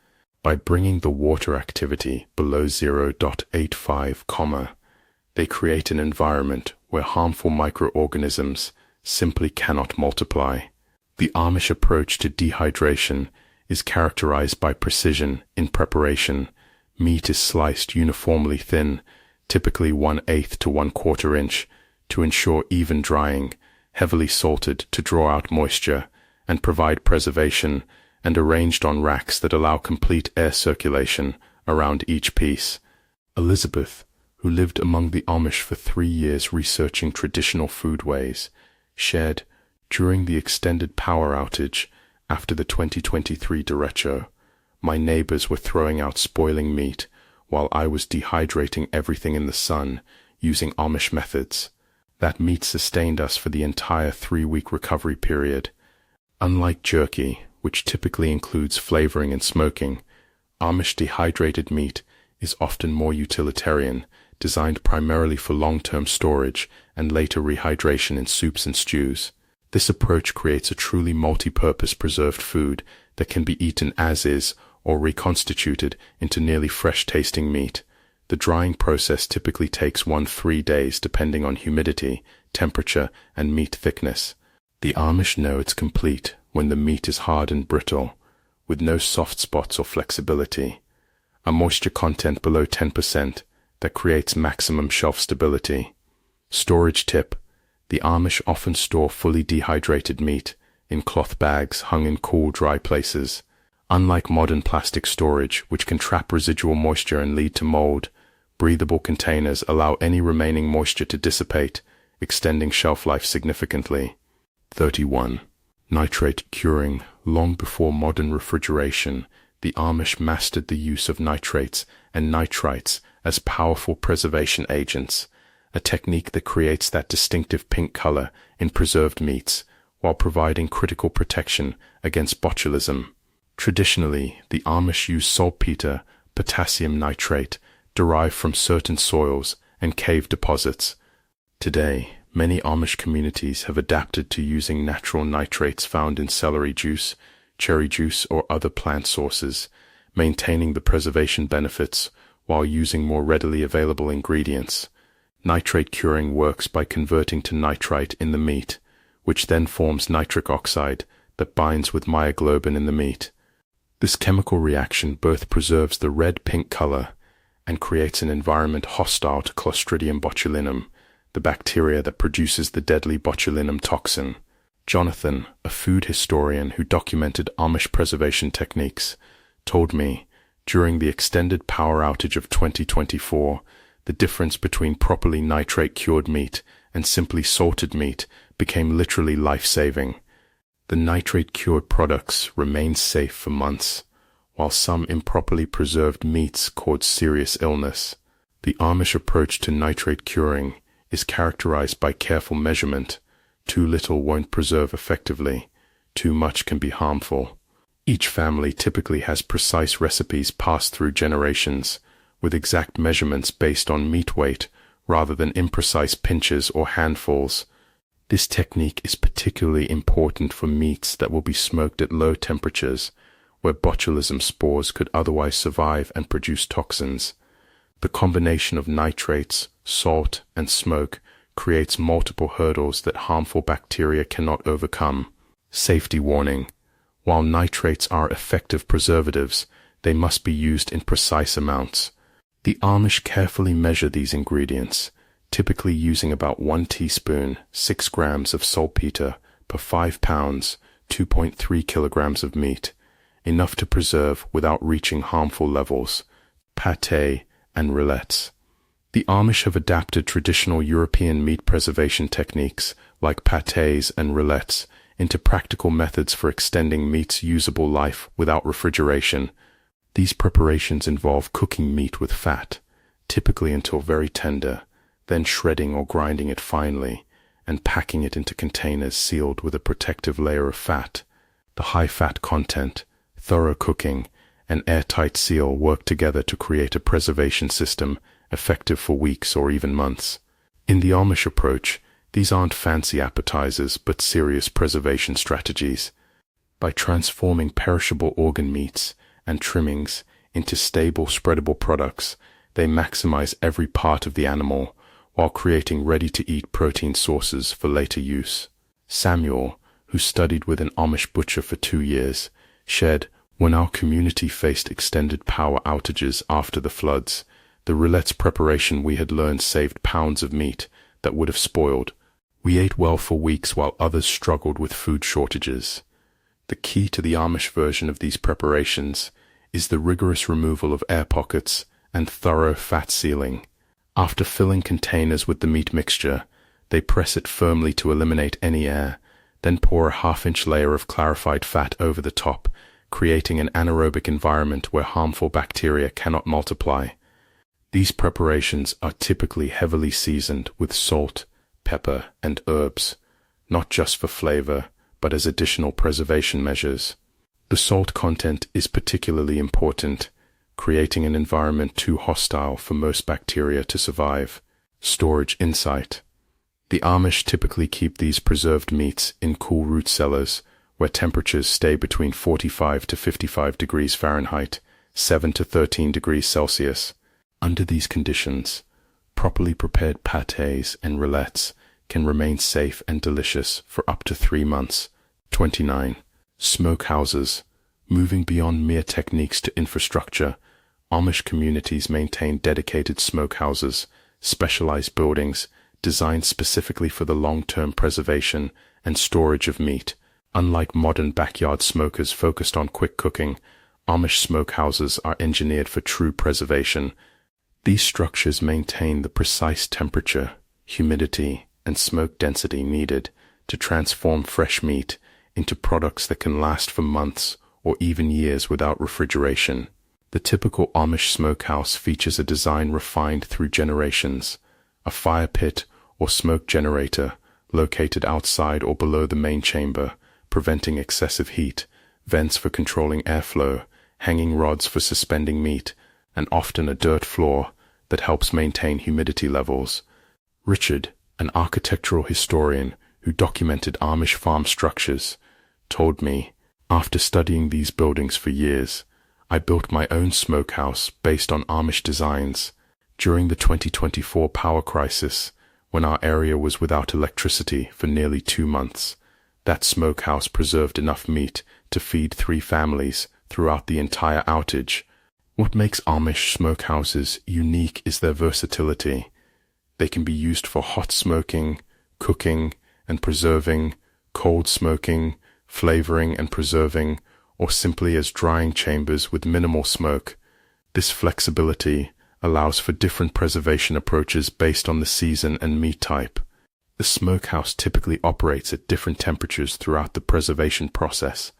By bringing the water activity below 0.85, they create an environment where harmful microorganisms simply cannot multiply. The Amish approach to dehydration is characterized by precision in preparation. Meat is sliced uniformly thin, typically 1/8 to 1/4 inch, to ensure even drying, heavily salted to draw out moisture and provide preservation, and arranged on racks that allow complete air circulation around each piece. Elizabeth, who lived among the Amish for 3 years researching traditional foodways, shared, during the extended power outage after the 2023 derecho, my neighbors were throwing out spoiling meat while I was dehydrating everything in the sun using Amish methods. That meat sustained us for the entire 3-week recovery period. Unlike jerky, which typically includes flavoring and smoking, Amish dehydrated meat is often more utilitarian, designed primarily for long-term storage and later rehydration in soups and stews. This approach creates a truly multi-purpose preserved food that can be eaten as is or reconstituted into nearly fresh-tasting meat. The drying process typically takes 1-3 days depending on humidity, temperature, and meat thickness. The Amish know it's complete when the meat is hard and brittle, with no soft spots or flexibility. A moisture content below 10% that creates maximum shelf stability. Storage tip: the Amish often store fully dehydrated meat in cloth bags hung in cool, dry places. Unlike modern plastic storage, which can trap residual moisture and lead to mold, breathable containers allow any remaining moisture to dissipate, extending shelf life significantly. 31. Nitrate curing. Long before modern refrigeration, the Amish mastered the use of nitrates and nitrites as powerful preservation agents, a technique that creates that distinctive pink color in preserved meats while providing critical protection against botulism. Traditionally, the Amish use saltpeter, potassium nitrate, derived from certain soils and cave deposits. Today, many Amish communities have adapted to using natural nitrates found in celery juice, cherry juice, or other plant sources, maintaining the preservation benefits while using more readily available ingredients. Nitrate curing works by converting to nitrite in the meat, which then forms nitric oxide that binds with myoglobin in the meat. This chemical reaction both preserves the red-pink color and creates an environment hostile to Clostridium botulinum, the bacteria that produces the deadly botulinum toxin. Jonathan, a food historian who documented Amish preservation techniques, told me, during the extended power outage of 2024, the difference between properly nitrate-cured meat and simply salted meat became literally life-saving. The nitrate-cured products remained safe for months, while some improperly preserved meats caused serious illness. The Amish approach to nitrate curing is characterized by careful measurement. Too little won't preserve effectively. Too much can be harmful. Each family typically has precise recipes passed through generations, with exact measurements based on meat weight rather than imprecise pinches or handfuls. This technique is particularly important for meats that will be smoked at low temperatures, where botulism spores could otherwise survive and produce toxins. The combination of nitrates, salt, and smoke creates multiple hurdles that harmful bacteria cannot overcome. Safety warning: while nitrates are effective preservatives, they must be used in precise amounts. The Amish carefully measure these ingredients, typically using about 1 teaspoon, 6 grams of saltpeter per 5 pounds, 2.3 kilograms of meat, enough to preserve without reaching harmful levels. Pâté and rillettes. The Amish have adapted traditional European meat preservation techniques like pâtés and rillettes into practical methods for extending meat's usable life without refrigeration. These preparations involve cooking meat with fat, typically until very tender, then shredding or grinding it finely, and packing it into containers sealed with a protective layer of fat. The high fat content, thorough cooking, and airtight seal work together to create a preservation system effective for weeks or even months. In the Amish approach, these aren't fancy appetizers but serious preservation strategies. By transforming perishable organ meats and trimmings into stable, spreadable products, they maximize every part of the animal while creating ready-to-eat protein sources for later use. Samuel, who studied with an Amish butcher for 2 years, shared, "When our community faced extended power outages after the floods, the rillettes preparation we had learned saved pounds of meat that would have spoiled. We ate well for weeks while others struggled with food shortages." The key to the Amish version of these preparations is the rigorous removal of air pockets and thorough fat sealing. After filling containers with the meat mixture, they press it firmly to eliminate any air, then pour a half-inch layer of clarified fat over the top, creating an anaerobic environment where harmful bacteria cannot multiply. These preparations are typically heavily seasoned with salt, pepper, and herbs, not just for flavor, but as additional preservation measures. The salt content is particularly important, creating an environment too hostile for most bacteria to survive. Storage insight. The Amish typically keep these preserved meats in cool root cellars, where temperatures stay between 45 to 55 degrees Fahrenheit, 7 to 13 degrees Celsius. Under these conditions, properly prepared pâtés and rillettes can remain safe and delicious for up to 3 months. 29. Smokehouses. Moving beyond mere techniques to infrastructure, Amish communities maintain dedicated smokehouses, specialized buildings designed specifically for the long-term preservation and storage of meat. Unlike modern backyard smokers focused on quick cooking, Amish smokehouses are engineered for true preservation. These structures maintain the precise temperature, humidity, and smoke density needed to transform fresh meat into products that can last for months or even years without refrigeration. The typical Amish smokehouse features a design refined through generations, a fire pit or smoke generator located outside or below the main chamber, preventing excessive heat, vents for controlling airflow, hanging rods for suspending meat, and often a dirt floor that helps maintain humidity levels. Richard, an architectural historian who documented Amish farm structures, told me, "After studying these buildings for years, I built my own smokehouse based on Amish designs. During the 2024 power crisis, when our area was without electricity for nearly 2 months, that smokehouse preserved enough meat to feed 3 families throughout the entire outage." What makes Amish smokehouses unique is their versatility. They can be used for hot smoking, cooking and preserving, cold smoking, flavoring and preserving, or simply as drying chambers with minimal smoke. This flexibility allows for different preservation approaches based on the season and meat type. The smokehouse typically operates at different temperatures throughout the preservation process,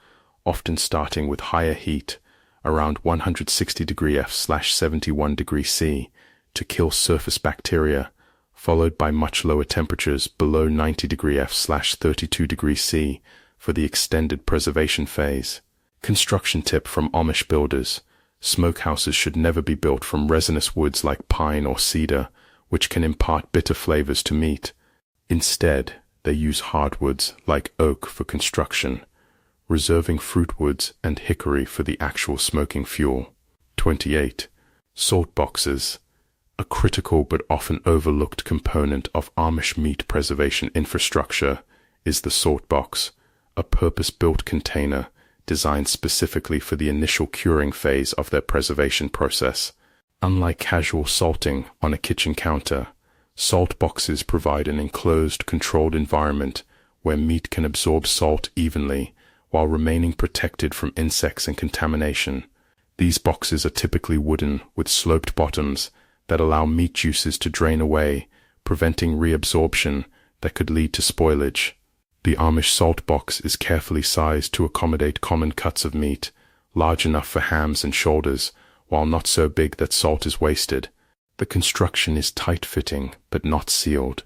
often starting with higher heat, around 160 degree F/71 degree C, to kill surface bacteria, followed by much lower temperatures below 90 degree F/32 degree C for the extended preservation phase. Construction tip from Amish builders: smokehouses should never be built from resinous woods like pine or cedar, which can impart bitter flavors to meat. Instead, they use hardwoods like oak for construction, reserving fruitwoods and hickory for the actual smoking fuel. 28. Salt boxes. A critical but often overlooked component of Amish meat preservation infrastructure is the salt box, a purpose-built container designed specifically for the initial curing phase of their preservation process. Unlike casual salting on a kitchen counter, salt boxes provide an enclosed, controlled environment where meat can absorb salt evenly while remaining protected from insects and contamination. These boxes are typically wooden with sloped bottoms that allow meat juices to drain away, preventing reabsorption that could lead to spoilage. The Amish salt box is carefully sized to accommodate common cuts of meat, large enough for hams and shoulders, while not so big that salt is wasted. The construction is tight-fitting but not sealed,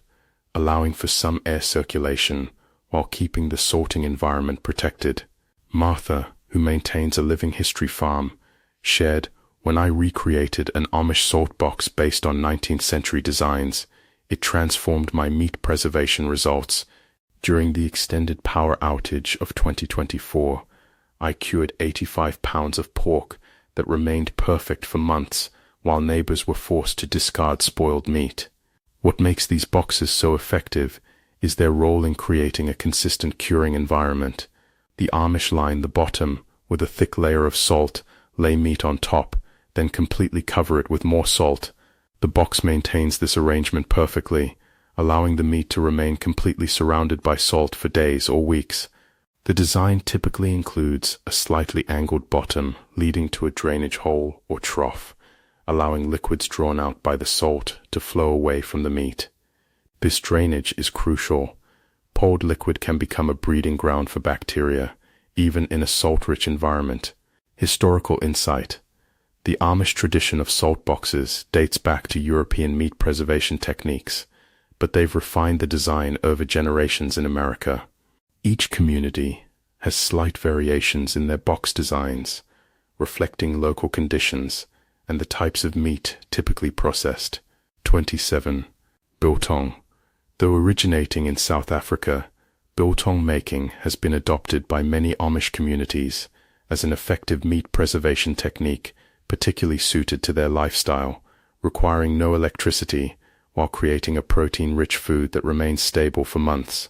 allowing for some air circulation while keeping the salting environment protected. Martha, who maintains a living history farm, shared, "When I recreated an Amish salt box based on 19th century designs, it transformed my meat preservation results. During the extended power outage of 2024, I cured 85 pounds of pork that remained perfect for months, while neighbors were forced to discard spoiled meat." What makes these boxes so effective is their role in creating a consistent curing environment. The Amish line the bottom with a thick layer of salt, lay meat on top, then completely cover it with more salt. The box maintains this arrangement perfectly, allowing the meat to remain completely surrounded by salt for days or weeks. The design typically includes a slightly angled bottom leading to a drainage hole or trough, allowing liquids drawn out by the salt to flow away from the meat. This drainage is crucial. Poured liquid can become a breeding ground for bacteria, even in a salt-rich environment. Historical insight. The Amish tradition of salt boxes dates back to European meat preservation techniques, but they've refined the design over generations in America. Each community has slight variations in their box designs, reflecting local conditions and the types of meat typically processed. 27. Biltong. Though originating in South Africa, biltong making has been adopted by many Amish communities as an effective meat preservation technique particularly suited to their lifestyle, requiring no electricity while creating a protein-rich food that remains stable for months.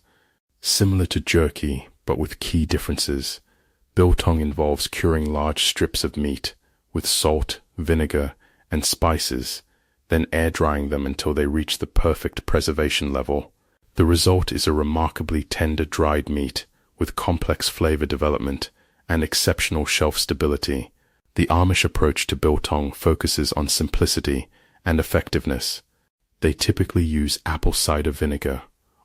Similar to jerky, but with key differences, biltong involves curing large strips of meat with salt, vinegar, and spices, then air-drying them until they reach the perfect preservation level. The result is a remarkably tender dried meat with complex flavor development and exceptional shelf stability. The Amish approach to biltong focuses on simplicity and effectiveness. They typically use apple cider vinegar,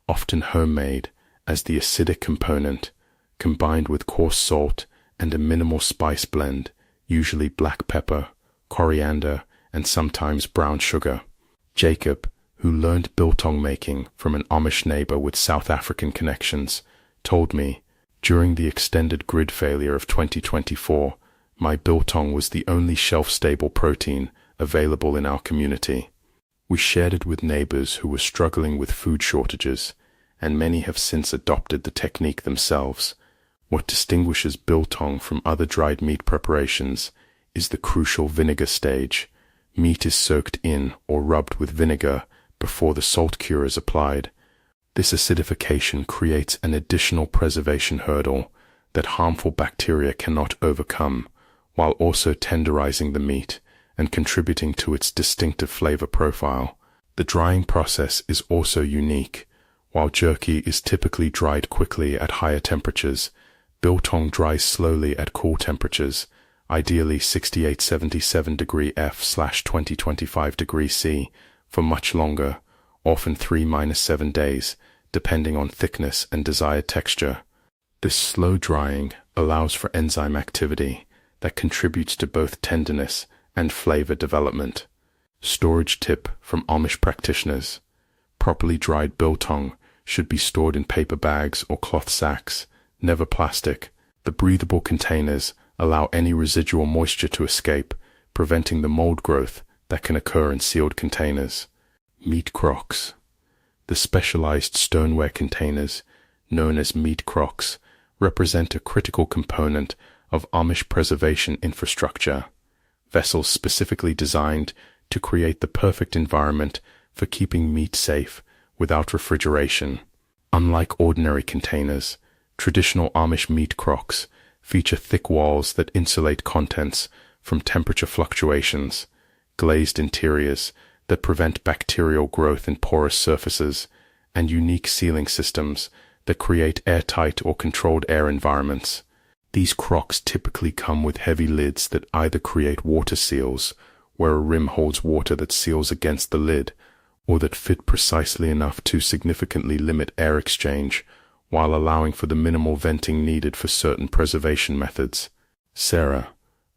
often homemade, as the acidic component, combined with coarse salt and a minimal spice blend, usually black pepper, coriander, and sometimes brown sugar. Jacob, who learned biltong making from an Amish neighbor with South African connections, told me, "During the extended grid failure of 2024, my biltong was the only shelf-stable protein available in our community. We shared it with neighbors who were struggling with food shortages, and many have since adopted the technique themselves." What distinguishes biltong from other dried meat preparations is the crucial vinegar stage. Meat is soaked in or rubbed with vinegar before the salt cure is applied. This acidification creates an additional preservation hurdle that harmful bacteria cannot overcome, while also tenderizing the meat and contributing to its distinctive flavor profile. The drying process is also unique. While jerky is typically dried quickly at higher temperatures, biltong dries slowly at cool temperatures, ideally 68-77 degree F/20-25 degree C, for much longer, often 3-7 days, depending on thickness and desired texture. This slow drying allows for enzyme activity that contributes to both tenderness and flavor development. Storage tip from Amish practitioners. Properly dried biltong should be stored in paper bags or cloth sacks, never plastic. The breathable containers allow any residual moisture to escape, preventing the mold growth that can occur in sealed containers. Meat crocks. The specialized stoneware containers, known as meat crocks, represent a critical component of Amish preservation infrastructure. Vessels specifically designed to create the perfect environment for keeping meat safe without refrigeration. Unlike ordinary containers, traditional Amish meat crocks feature thick walls that insulate contents from temperature fluctuations, glazed interiors that prevent bacterial growth in porous surfaces, and unique sealing systems that create airtight or controlled air environments. These crocks typically come with heavy lids that either create water seals, where a rim holds water that seals against the lid, or that fit precisely enough to significantly limit air exchange, while allowing for the minimal venting needed for certain preservation methods. Sarah,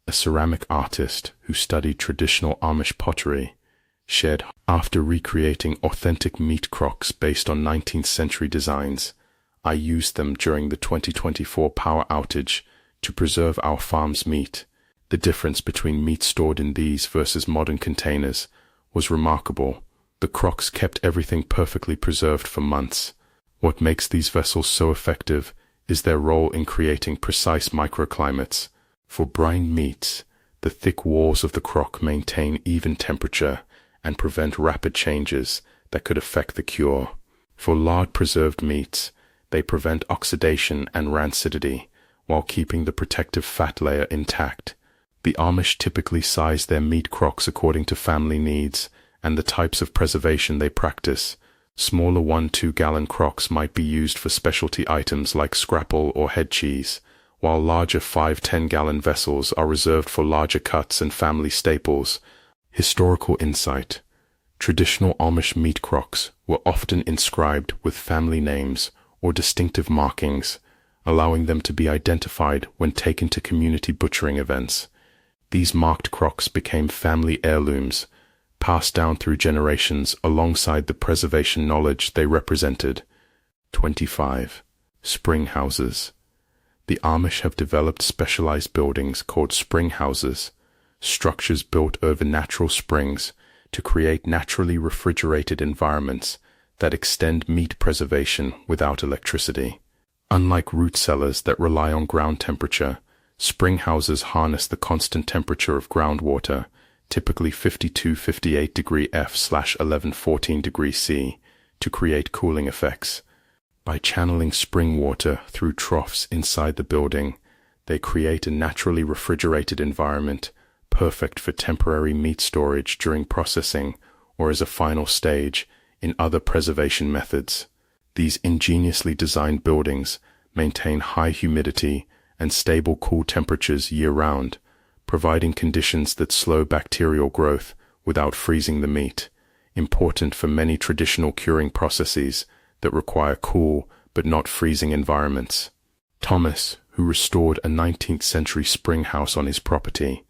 a ceramic artist who studied traditional Amish pottery, shared, after recreating authentic meat crocks based on 19th century designs, I used them during the 2024 power outage to preserve our farm's meat. The difference between meat stored in these versus modern containers was remarkable. The crocks kept everything perfectly preserved for months. What makes these vessels so effective is their role in creating precise microclimates. For brined meats, the thick walls of the crock maintain even temperature and prevent rapid changes that could affect the cure. For lard preserved meats, they prevent oxidation and rancidity while keeping the protective fat layer intact. The Amish typically size their meat crocks according to family needs and the types of preservation they practice. Smaller 1-2 gallon crocks might be used for specialty items like scrapple or head cheese, while larger 5-10 gallon vessels are reserved for larger cuts and family staples. Historical insight. Traditional Amish meat crocks were often inscribed with family names or distinctive markings, allowing them to be identified when taken to community butchering events. These marked crocks became family heirlooms, passed down through generations alongside the preservation knowledge they represented. 25. Spring houses. The Amish have developed specialized buildings called spring houses, structures built over natural springs to create naturally refrigerated environments that extend meat preservation without electricity. Unlike root cellars that rely on ground temperature, spring houses harness the constant temperature of groundwater, typically 52-58 degree F/11-14 degree C, to create cooling effects. By channeling spring water through troughs inside the building, they create a naturally refrigerated environment, perfect for temporary meat storage during processing or as a final stage in other preservation methods. These ingeniously designed buildings maintain high humidity and stable cool temperatures year-round, providing conditions that slow bacterial growth without freezing the meat, important for many traditional curing processes that require cool but not freezing environments. Thomas, who restored a 19th century spring house on his property,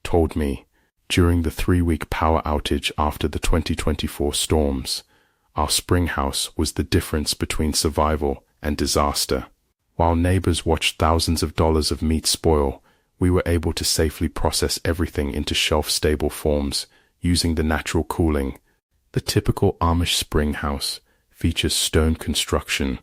told me, during the 3-week power outage after the 2024 storms, our spring house was the difference between survival and disaster. While neighbors watched thousands of dollars of meat spoil, we were able to safely process everything into shelf-stable forms using the natural cooling. The typical Amish spring house features stone construction,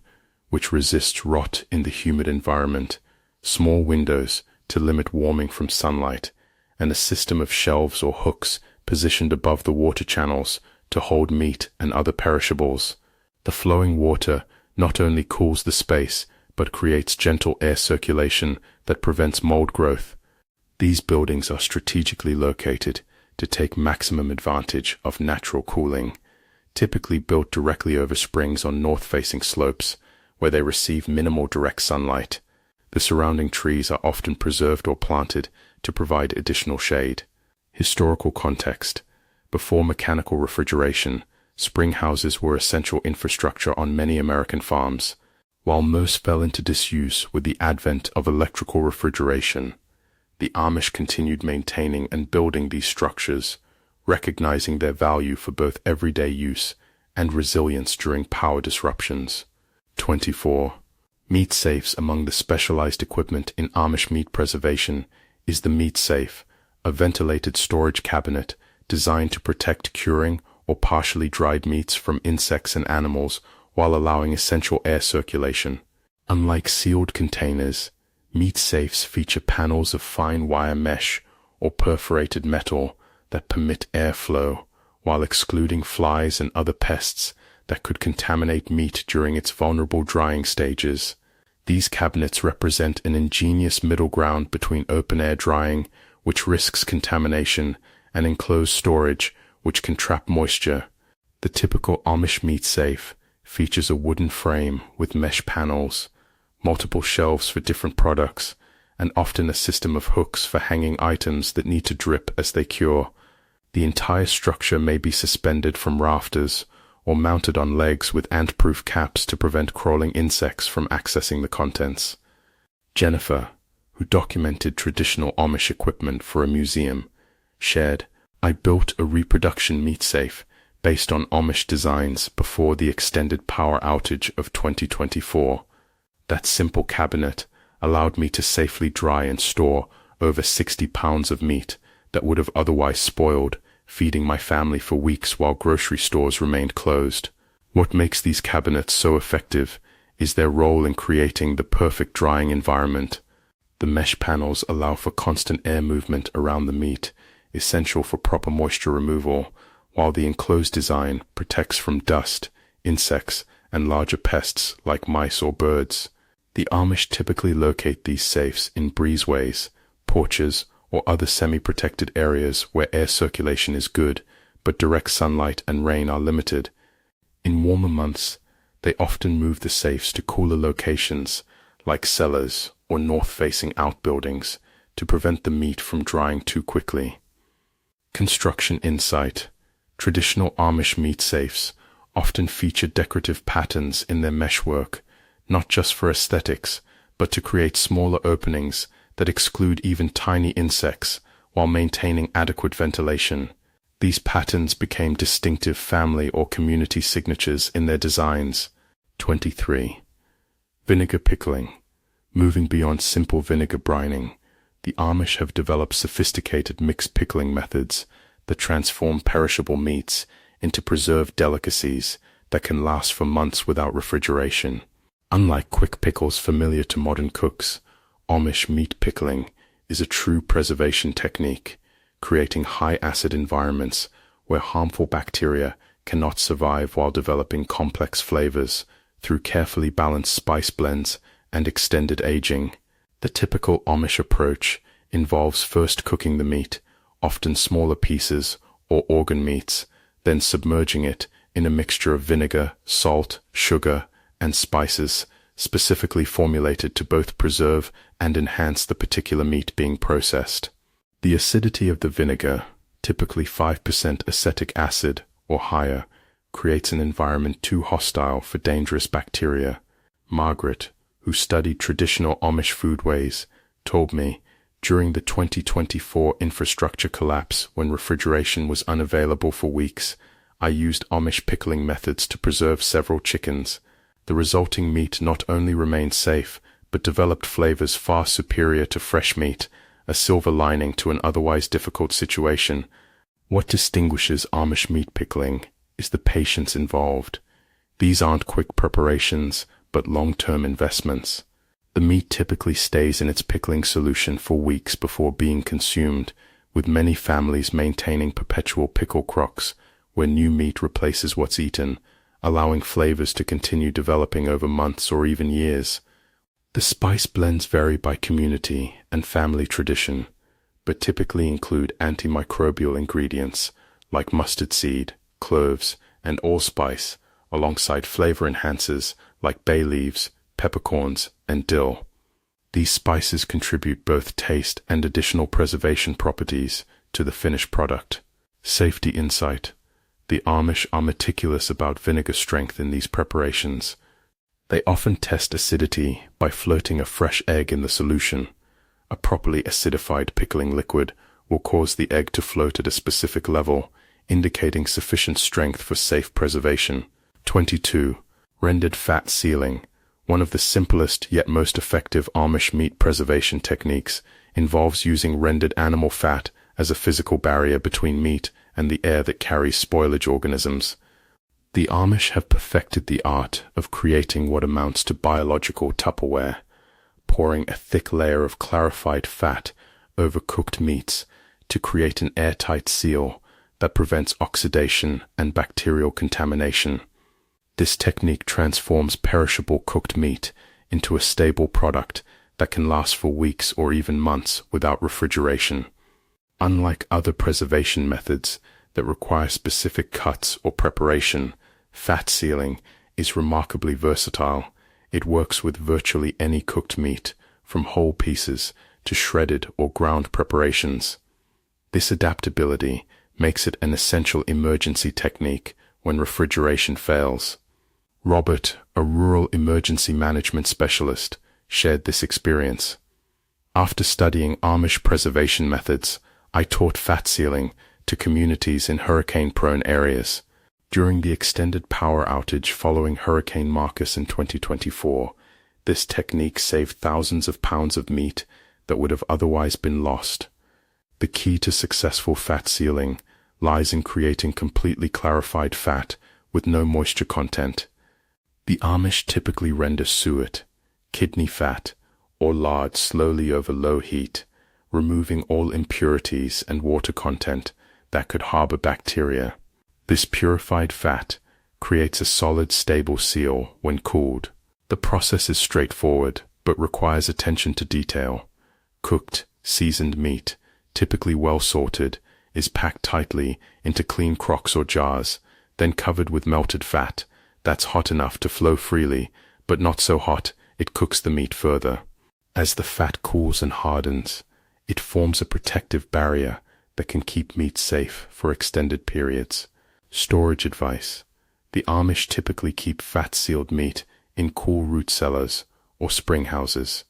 which resists rot in the humid environment, small windows to limit warming from sunlight, and a system of shelves or hooks positioned above the water channels to hold meat and other perishables. The flowing water not only cools the space, but creates gentle air circulation that prevents mold growth. These buildings are strategically located to take maximum advantage of natural cooling, typically built directly over springs on north-facing slopes, where they receive minimal direct sunlight. The surrounding trees are often preserved or planted to provide additional shade. Historical context. Before mechanical refrigeration, spring houses were essential infrastructure on many American farms. While most fell into disuse with the advent of electrical refrigeration, the Amish continued maintaining and building these structures, recognizing their value for both everyday use and resilience during power disruptions. 24. Meat safes. Among the specialized equipment in Amish meat preservation is the meat safe, a ventilated storage cabinet designed to protect curing or partially dried meats from insects and animals while allowing essential air circulation. Unlike sealed containers, meat safes feature panels of fine wire mesh or perforated metal that permit airflow while excluding flies and other pests that could contaminate meat during its vulnerable drying stages. These cabinets represent an ingenious middle ground between open-air drying, which risks contamination, and enclosed storage, which can trap moisture. The typical Amish meat safe features a wooden frame with mesh panels, multiple shelves for different products, and often a system of hooks for hanging items that need to drip as they cure. The entire structure may be suspended from rafters or mounted on legs with ant-proof caps to prevent crawling insects from accessing the contents. Jennifer, who documented traditional Amish equipment for a museum, shared, "I built a reproduction meat safe based on Amish designs before the extended power outage of 2024. That simple cabinet allowed me to safely dry and store over 60 pounds of meat that would have otherwise spoiled, feeding my family for weeks while grocery stores remained closed." What makes these cabinets so effective is their role in creating the perfect drying environment. The mesh panels allow for constant air movement around the meat, essential for proper moisture removal, while the enclosed design protects from dust, insects, and larger pests like mice or birds. The Amish typically locate these safes in breezeways, porches, or other semi-protected areas where air circulation is good, but direct sunlight and rain are limited. In warmer months, they often move the safes to cooler locations, like cellars or north-facing outbuildings, to prevent the meat from drying too quickly. Construction insight. Traditional Amish meat safes often feature decorative patterns in their meshwork, not just for aesthetics, but to create smaller openings that exclude even tiny insects while maintaining adequate ventilation. These patterns became distinctive family or community signatures in their designs. 23. Vinegar pickling. Moving beyond simple vinegar brining, the Amish have developed sophisticated mixed pickling methods that transform perishable meats into preserved delicacies that can last for months without refrigeration. Unlike quick pickles familiar to modern cooks, Amish meat pickling is a true preservation technique, creating high-acid environments where harmful bacteria cannot survive while developing complex flavors through carefully balanced spice blends and extended aging. The typical Amish approach involves first cooking the meat, often smaller pieces or organ meats, then submerging it in a mixture of vinegar, salt, sugar, and spices, specifically formulated to both preserve and enhance the particular meat being processed. The acidity of the vinegar, typically 5% acetic acid or higher, creates an environment too hostile for dangerous bacteria. Margaret, who studied traditional Amish foodways, told me, during the 2024 infrastructure collapse when refrigeration was unavailable for weeks, I used Amish pickling methods to preserve several chickens. The resulting meat not only remained safe, but developed flavors far superior to fresh meat, a silver lining to an otherwise difficult situation. What distinguishes Amish meat pickling is the patience involved. These aren't quick preparations, but long-term investments. The meat typically stays in its pickling solution for weeks before being consumed, with many families maintaining perpetual pickle crocks, where new meat replaces what's eaten, allowing flavors to continue developing over months or even years. The spice blends vary by community and family tradition, but typically include antimicrobial ingredients like mustard seed, cloves, and allspice, alongside flavor enhancers like bay leaves, peppercorns, and dill. These spices contribute both taste and additional preservation properties to the finished product. Safety insight. The Amish are meticulous about vinegar strength in these preparations. They often test acidity by floating a fresh egg in the solution. A properly acidified pickling liquid will cause the egg to float at a specific level, indicating sufficient strength for safe preservation. 22. Rendered fat sealing. One of the simplest yet most effective Amish meat preservation techniques involves using rendered animal fat as a physical barrier between meat and the air that carries spoilage organisms. The Amish have perfected the art of creating what amounts to biological Tupperware, pouring a thick layer of clarified fat over cooked meats to create an airtight seal that prevents oxidation and bacterial contamination. This technique transforms perishable cooked meat into a stable product that can last for weeks or even months without refrigeration. Unlike other preservation methods that require specific cuts or preparation, fat sealing is remarkably versatile. It works with virtually any cooked meat, from whole pieces to shredded or ground preparations. This adaptability makes it an essential emergency technique when refrigeration fails. Robert, a rural emergency management specialist, shared this experience. After studying Amish preservation methods, I taught fat sealing to communities in hurricane-prone areas. During the extended power outage following Hurricane Marcus in 2024, this technique saved thousands of pounds of meat that would have otherwise been lost. The key to successful fat sealing lies in creating completely clarified fat with no moisture content. The Amish typically render suet, kidney fat, or lard slowly over low heat, removing all impurities and water content that could harbor bacteria. This purified fat creates a solid, stable seal when cooled. The process is straightforward, but requires attention to detail. Cooked, seasoned meat, typically well sorted, is packed tightly into clean crocks or jars, then covered with melted fat that's hot enough to flow freely, but not so hot it cooks the meat further. As the fat cools and hardens, it forms a protective barrier that can keep meat safe for extended periods. Storage advice. The Amish typically keep fat-sealed meat in cool root cellars or spring houses.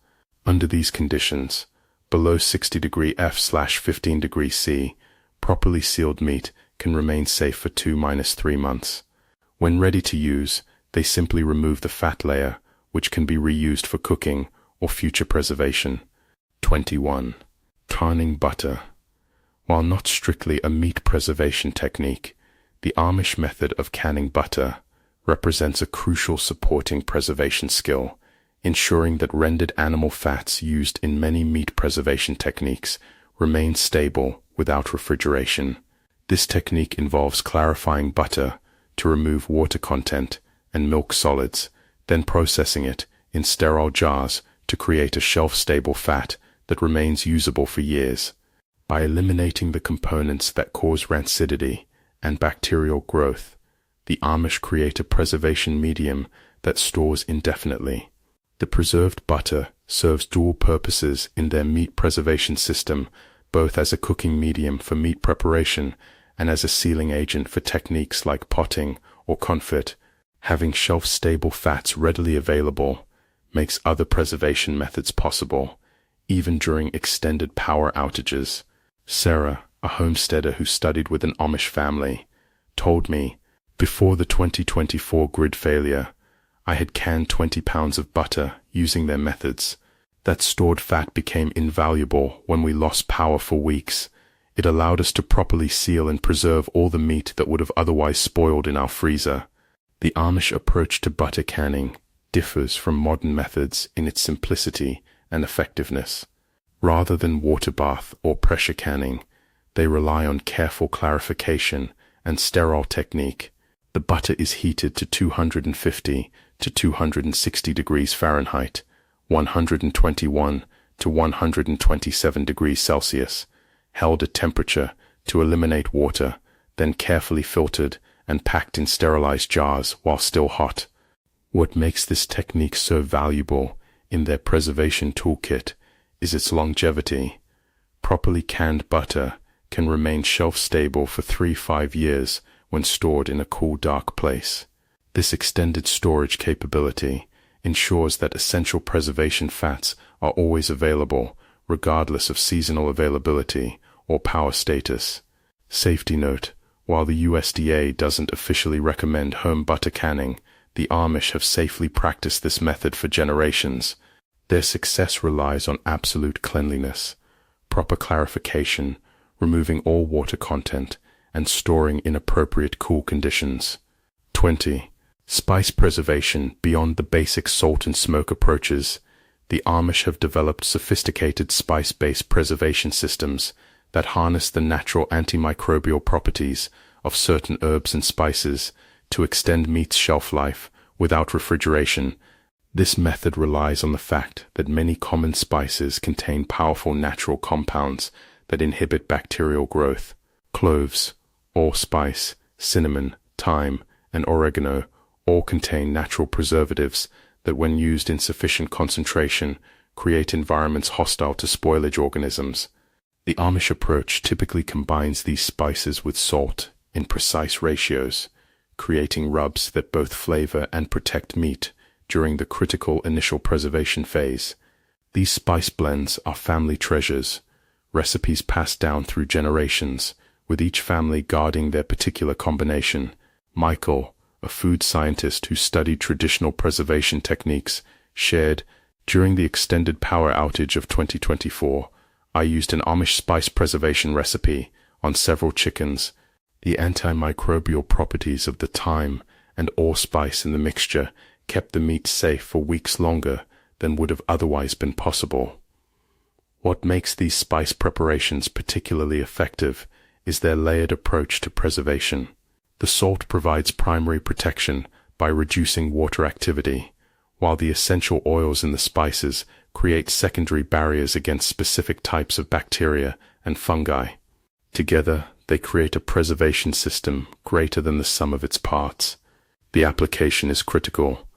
Under these conditions, below 60° F/15° C, properly sealed meat can remain safe for 2–3 months. When ready to use, they simply remove the fat layer, which can be reused for cooking or future preservation. 21. Canning butter. While not strictly a meat preservation technique, the Amish method of canning butter represents a crucial supporting preservation skill, ensuring that rendered animal fats used in many meat preservation techniques remain stable without refrigeration. This technique involves clarifying butter to remove water content and milk solids, then processing it in sterile jars to create a shelf-stable fat that remains usable for years. By eliminating the components that cause rancidity and bacterial growth, the Amish create a preservation medium that stores indefinitely. The preserved butter serves dual purposes in their meat preservation system, both as a cooking medium for meat preparation and as a sealing agent for techniques like potting or confit. Having shelf-stable fats readily available makes other preservation methods possible, even during extended power outages. Sarah, a homesteader who studied with an Amish family, told me, "Before the 2024 grid failure, I had canned 20 pounds of butter using their methods. That stored fat became invaluable when we lost power for weeks. It allowed us to properly seal and preserve all the meat that would have otherwise spoiled in our freezer." The Amish approach to butter canning differs from modern methods in its simplicity and effectiveness. Rather than water bath or pressure canning, they rely on careful clarification and sterile technique. The butter is heated to 250 to 260 degrees Fahrenheit, 121 to 127 degrees Celsius, held at temperature to eliminate water, then carefully filtered and packed in sterilized jars while still hot. What makes this technique so valuable in their preservation toolkit is its longevity. Properly canned butter can remain shelf-stable for 3–5 years when stored in a cool, dark place. This extended storage capability ensures that essential preservation fats are always available, regardless of seasonal availability or power status. Safety note: while the USDA doesn't officially recommend home butter canning, the Amish have safely practiced this method for generations. Their success relies on absolute cleanliness, proper clarification, removing all water content, and storing in appropriate cool conditions. 20. Spice preservation beyond the basic salt and smoke approaches. The Amish have developed sophisticated spice-based preservation systems that harness the natural antimicrobial properties of certain herbs and spices to extend meat's shelf life without refrigeration. This method relies on the fact that many common spices contain powerful natural compounds that inhibit bacterial growth. Cloves, allspice, cinnamon, thyme, and oregano all contain natural preservatives that, when used in sufficient concentration, create environments hostile to spoilage organisms. The Amish approach typically combines these spices with salt in precise ratios, creating rubs that both flavor and protect meat during the critical initial preservation phase. These spice blends are family treasures, recipes passed down through generations, with each family guarding their particular combination. Michael, a food scientist who studied traditional preservation techniques, shared, "During the extended power outage of 2024, I used an Amish spice preservation recipe on several chickens. The antimicrobial properties of the thyme and allspice in the mixture kept the meat safe for weeks longer than would have otherwise been possible." What makes these spice preparations particularly effective is their layered approach to preservation. The salt provides primary protection by reducing water activity, while the essential oils in the spices create secondary barriers against specific types of bacteria and fungi. Together, they create a preservation system greater than the sum of its parts. The application is critical.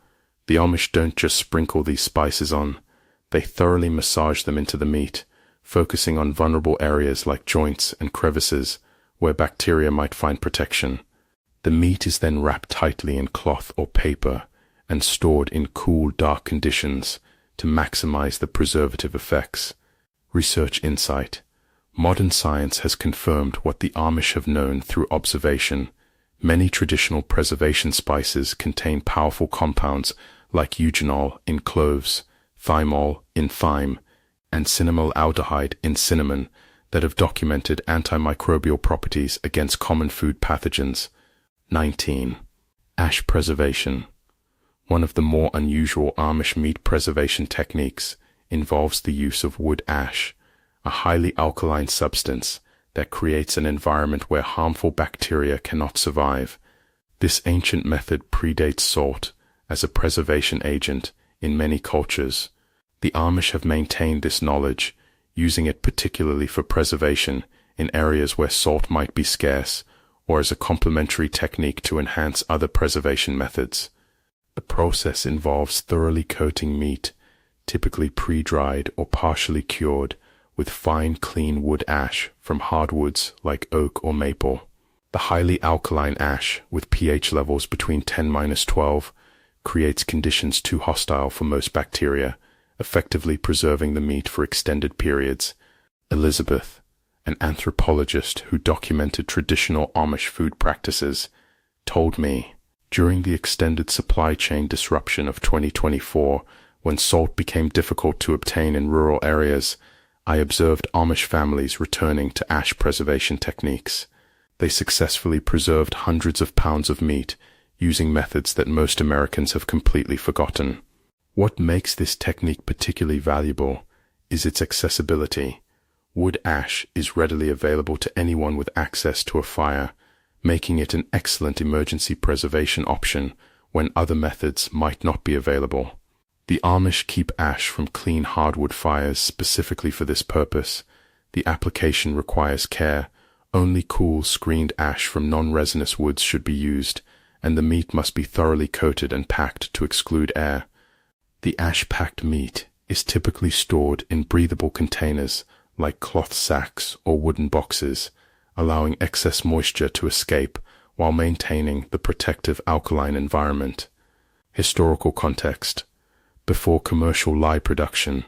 The Amish don't just sprinkle these spices on, they thoroughly massage them into the meat, focusing on vulnerable areas like joints and crevices where bacteria might find protection. The meat is then wrapped tightly in cloth or paper and stored in cool, dark conditions to maximize the preservative effects. Research insight. Modern science has confirmed what the Amish have known through observation. Many traditional preservation spices contain powerful compounds like eugenol in cloves, thymol in thyme, and cinnamaldehyde in cinnamon that have documented antimicrobial properties against common food pathogens. 19. Ash preservation. One of the more unusual Amish meat preservation techniques involves the use of wood ash, a highly alkaline substance that creates an environment where harmful bacteria cannot survive. This ancient method predates salt as a preservation agent in many cultures. The Amish have maintained this knowledge, using it particularly for preservation in areas where salt might be scarce, or as a complementary technique to enhance other preservation methods. The process involves thoroughly coating meat, typically pre-dried or partially cured, with fine, clean wood ash from hardwoods like oak or maple. The highly alkaline ash, with pH levels between 10-12, creates conditions too hostile for most bacteria, effectively preserving the meat for extended periods. Elizabeth, an anthropologist who documented traditional Amish food practices, told me, "During the extended supply chain disruption of 2024, when salt became difficult to obtain in rural areas, I observed Amish families returning to ash preservation techniques. They successfully preserved hundreds of pounds of meat using methods that most Americans have completely forgotten." What makes this technique particularly valuable is its accessibility. Wood ash is readily available to anyone with access to a fire, making it an excellent emergency preservation option when other methods might not be available. The Amish keep ash from clean hardwood fires specifically for this purpose. The application requires care. Only cool, screened ash from non-resinous woods should be used, and the meat must be thoroughly coated and packed to exclude air. The ash-packed meat is typically stored in breathable containers like cloth sacks or wooden boxes, allowing excess moisture to escape while maintaining the protective alkaline environment. Historical context. Before commercial lye production,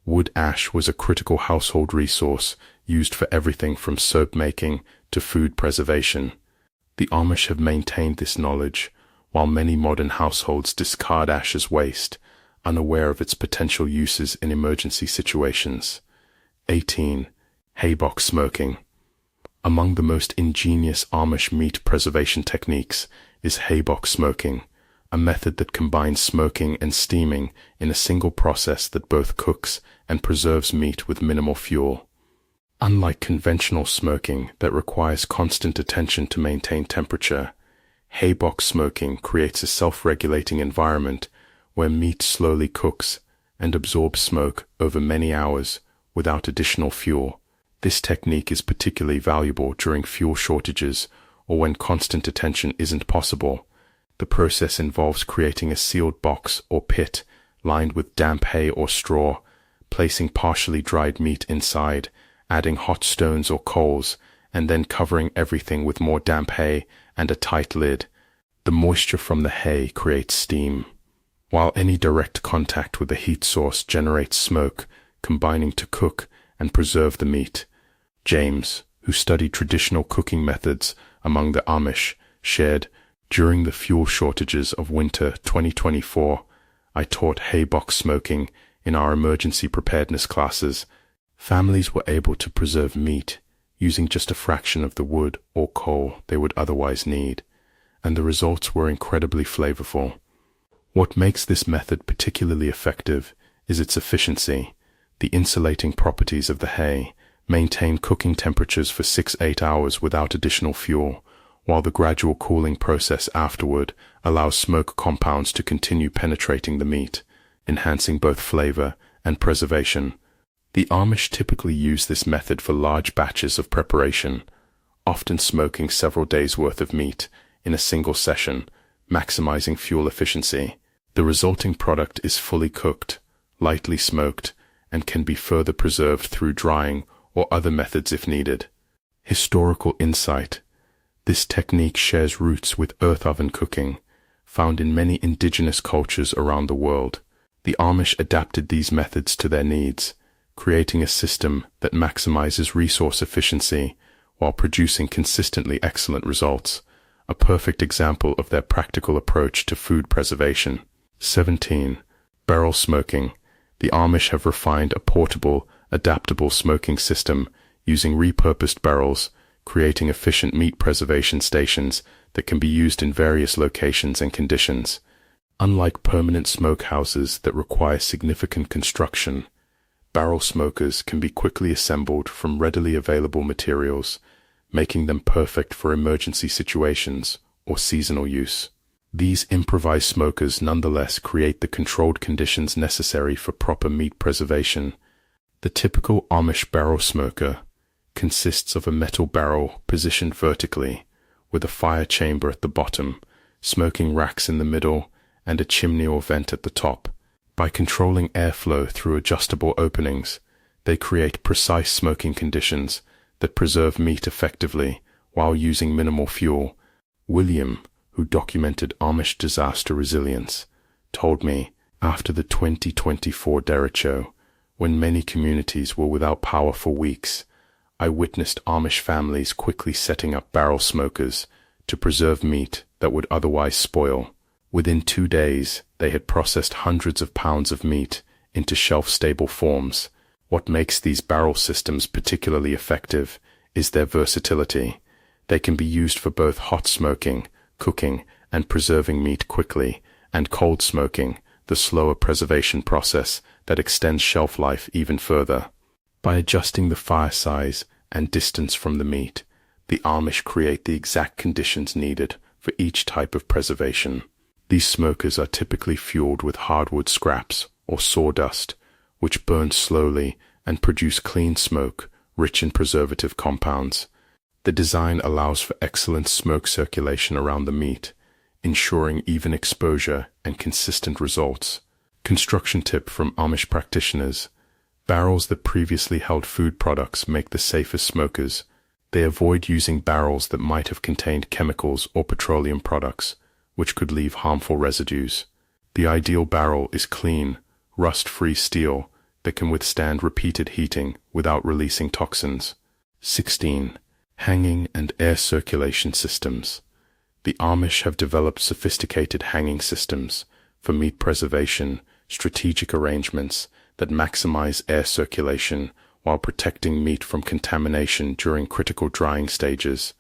wood ash was a critical household resource used for everything from soap making to food preservation. The Amish have maintained this knowledge, while many modern households discard ash as waste, unaware of its potential uses in emergency situations. 18. Haybox smoking. Among the most ingenious Amish meat preservation techniques is haybox smoking, a method that combines smoking and steaming in a single process that both cooks and preserves meat with minimal fuel. Unlike conventional smoking that requires constant attention to maintain temperature, haybox smoking creates a self-regulating environment where meat slowly cooks and absorbs smoke over many hours without additional fuel. This technique is particularly valuable during fuel shortages or when constant attention isn't possible. The process involves creating a sealed box or pit lined with damp hay or straw, placing partially dried meat inside, adding hot stones or coals, and then covering everything with more damp hay and a tight lid. The moisture from the hay creates steam, while any direct contact with the heat source generates smoke, combining to cook and preserve the meat. James, who studied traditional cooking methods among the Amish, shared, "During the fuel shortages of winter 2024, I taught hay box smoking in our emergency preparedness classes. Families were able to preserve meat using just a fraction of the wood or coal they would otherwise need, and the results were incredibly flavorful." What makes this method particularly effective is its efficiency. The insulating properties of the hay maintain cooking temperatures for 6-8 hours without additional fuel, while the gradual cooling process afterward allows smoke compounds to continue penetrating the meat, enhancing both flavor and preservation. The Amish typically use this method for large batches of preparation, often smoking several days' worth of meat in a single session, maximizing fuel efficiency. The resulting product is fully cooked, lightly smoked, and can be further preserved through drying or other methods if needed. Historical insight. This technique shares roots with earth oven cooking, found in many indigenous cultures around the world. The Amish adapted these methods to their needs, creating a system that maximizes resource efficiency while producing consistently excellent results, a perfect example of their practical approach to food preservation. 17. Barrel smoking. The Amish have refined a portable, adaptable smoking system using repurposed barrels, creating efficient meat preservation stations that can be used in various locations and conditions. Unlike permanent smokehouses that require significant construction, barrel smokers can be quickly assembled from readily available materials, making them perfect for emergency situations or seasonal use. These improvised smokers nonetheless create the controlled conditions necessary for proper meat preservation. The typical Amish barrel smoker consists of a metal barrel positioned vertically, with a fire chamber at the bottom, smoking racks in the middle, and a chimney or vent at the top. By controlling airflow through adjustable openings, they create precise smoking conditions that preserve meat effectively while using minimal fuel. William, who documented Amish disaster resilience, told me, after the 2024 derecho, when many communities were without power for weeks, I witnessed Amish families quickly setting up barrel smokers to preserve meat that would otherwise spoil. Within 2 days, they had processed hundreds of pounds of meat into shelf-stable forms. What makes these barrel systems particularly effective is their versatility. They can be used for both hot smoking, cooking, and preserving meat quickly, and cold smoking, the slower preservation process that extends shelf life even further. By adjusting the fire size and distance from the meat, the Amish create the exact conditions needed for each type of preservation. These smokers are typically fueled with hardwood scraps or sawdust, which burn slowly and produce clean smoke rich in preservative compounds. The design allows for excellent smoke circulation around the meat, ensuring even exposure and consistent results. Construction tip from Amish practitioners. Barrels that previously held food products make the safest smokers. They avoid using barrels that might have contained chemicals or petroleum products, which could leave harmful residues. The ideal barrel is clean, rust-free steel that can withstand repeated heating without releasing toxins. 16. Hanging and air circulation systems. The Amish have developed sophisticated hanging systems for meat preservation, strategic arrangements that maximize air circulation while protecting meat from contamination during critical drying stages.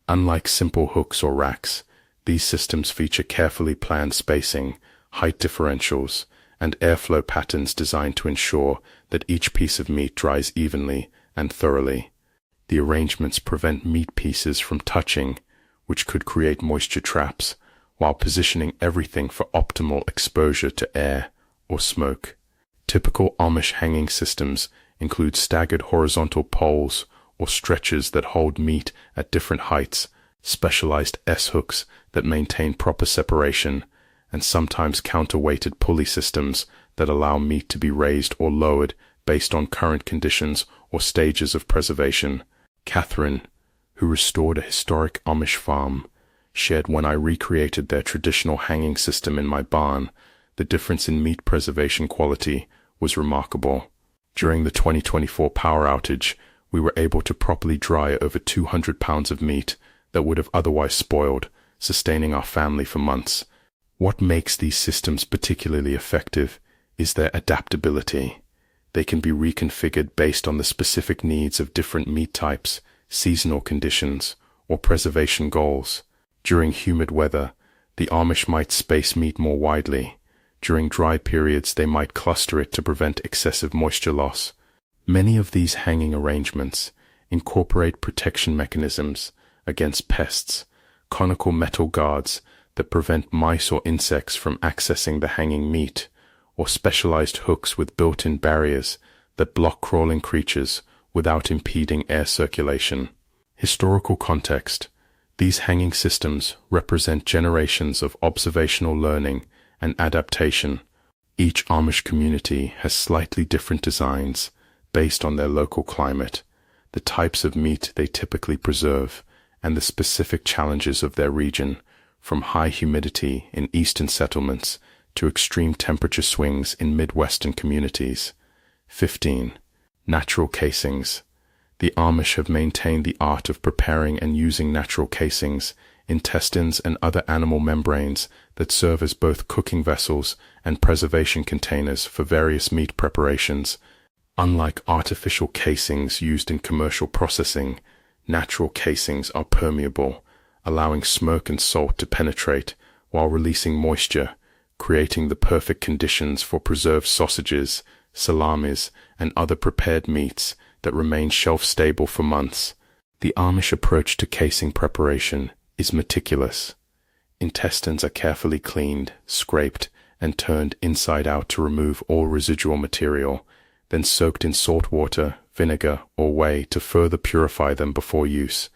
Unlike simple hooks or racks, these systems feature carefully planned spacing, height differentials, and airflow patterns designed to ensure that each piece of meat dries evenly and thoroughly. The arrangements prevent meat pieces from touching, which could create moisture traps, while positioning everything for optimal exposure to air or smoke. Typical Amish hanging systems include staggered horizontal poles or stretchers that hold meat at different heights, specialized S-hooks that maintain proper separation, and sometimes counterweighted pulley systems that allow meat to be raised or lowered based on current conditions or stages of preservation. Catherine, who restored a historic Amish farm, shared, when I recreated their traditional hanging system in my barn, the difference in meat preservation quality was remarkable. During the 2024 power outage, we were able to properly dry over 200 pounds of meat that would have otherwise spoiled, sustaining our family for months. What makes these systems particularly effective is their adaptability. They can be reconfigured based on the specific needs of different meat types, seasonal conditions, or preservation goals. During humid weather, the Amish might space meat more widely. During dry periods, they might cluster it to prevent excessive moisture loss. Many of these hanging arrangements incorporate protection mechanisms against pests, conical metal guards that prevent mice or insects from accessing the hanging meat, or specialized hooks with built-in barriers that block crawling creatures without impeding air circulation. Historical context. These hanging systems represent generations of observational learning and adaptation. Each Amish community has slightly different designs based on their local climate, the types of meat they typically preserve, and the specific challenges of their region, from high humidity in eastern settlements to extreme temperature swings in Midwestern communities. 15. Natural casings. The Amish have maintained the art of preparing and using natural casings, intestines, and other animal membranes that serve as both cooking vessels and preservation containers for various meat preparations. Unlike artificial casings used in commercial processing, natural casings are permeable, allowing smoke and salt to penetrate while releasing moisture, creating the perfect conditions for preserved sausages, salamis, and other prepared meats that remain shelf-stable for months. The Amish approach to casing preparation is meticulous. Intestines are carefully cleaned, scraped, and turned inside out to remove all residual material, then soaked in salt water, vinegar, or whey to further purify them before use.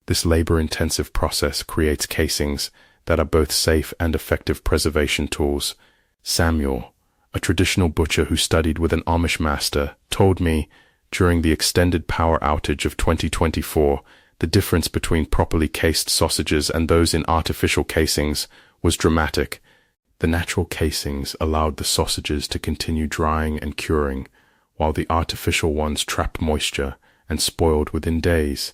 This labor-intensive process creates casings that are both safe and effective preservation tools. Samuel, a traditional butcher who studied with an Amish master, told me, during the extended power outage of 2024, the difference between properly cased sausages and those in artificial casings was dramatic. The natural casings allowed the sausages to continue drying and curing, while the artificial ones trapped moisture and spoiled within days.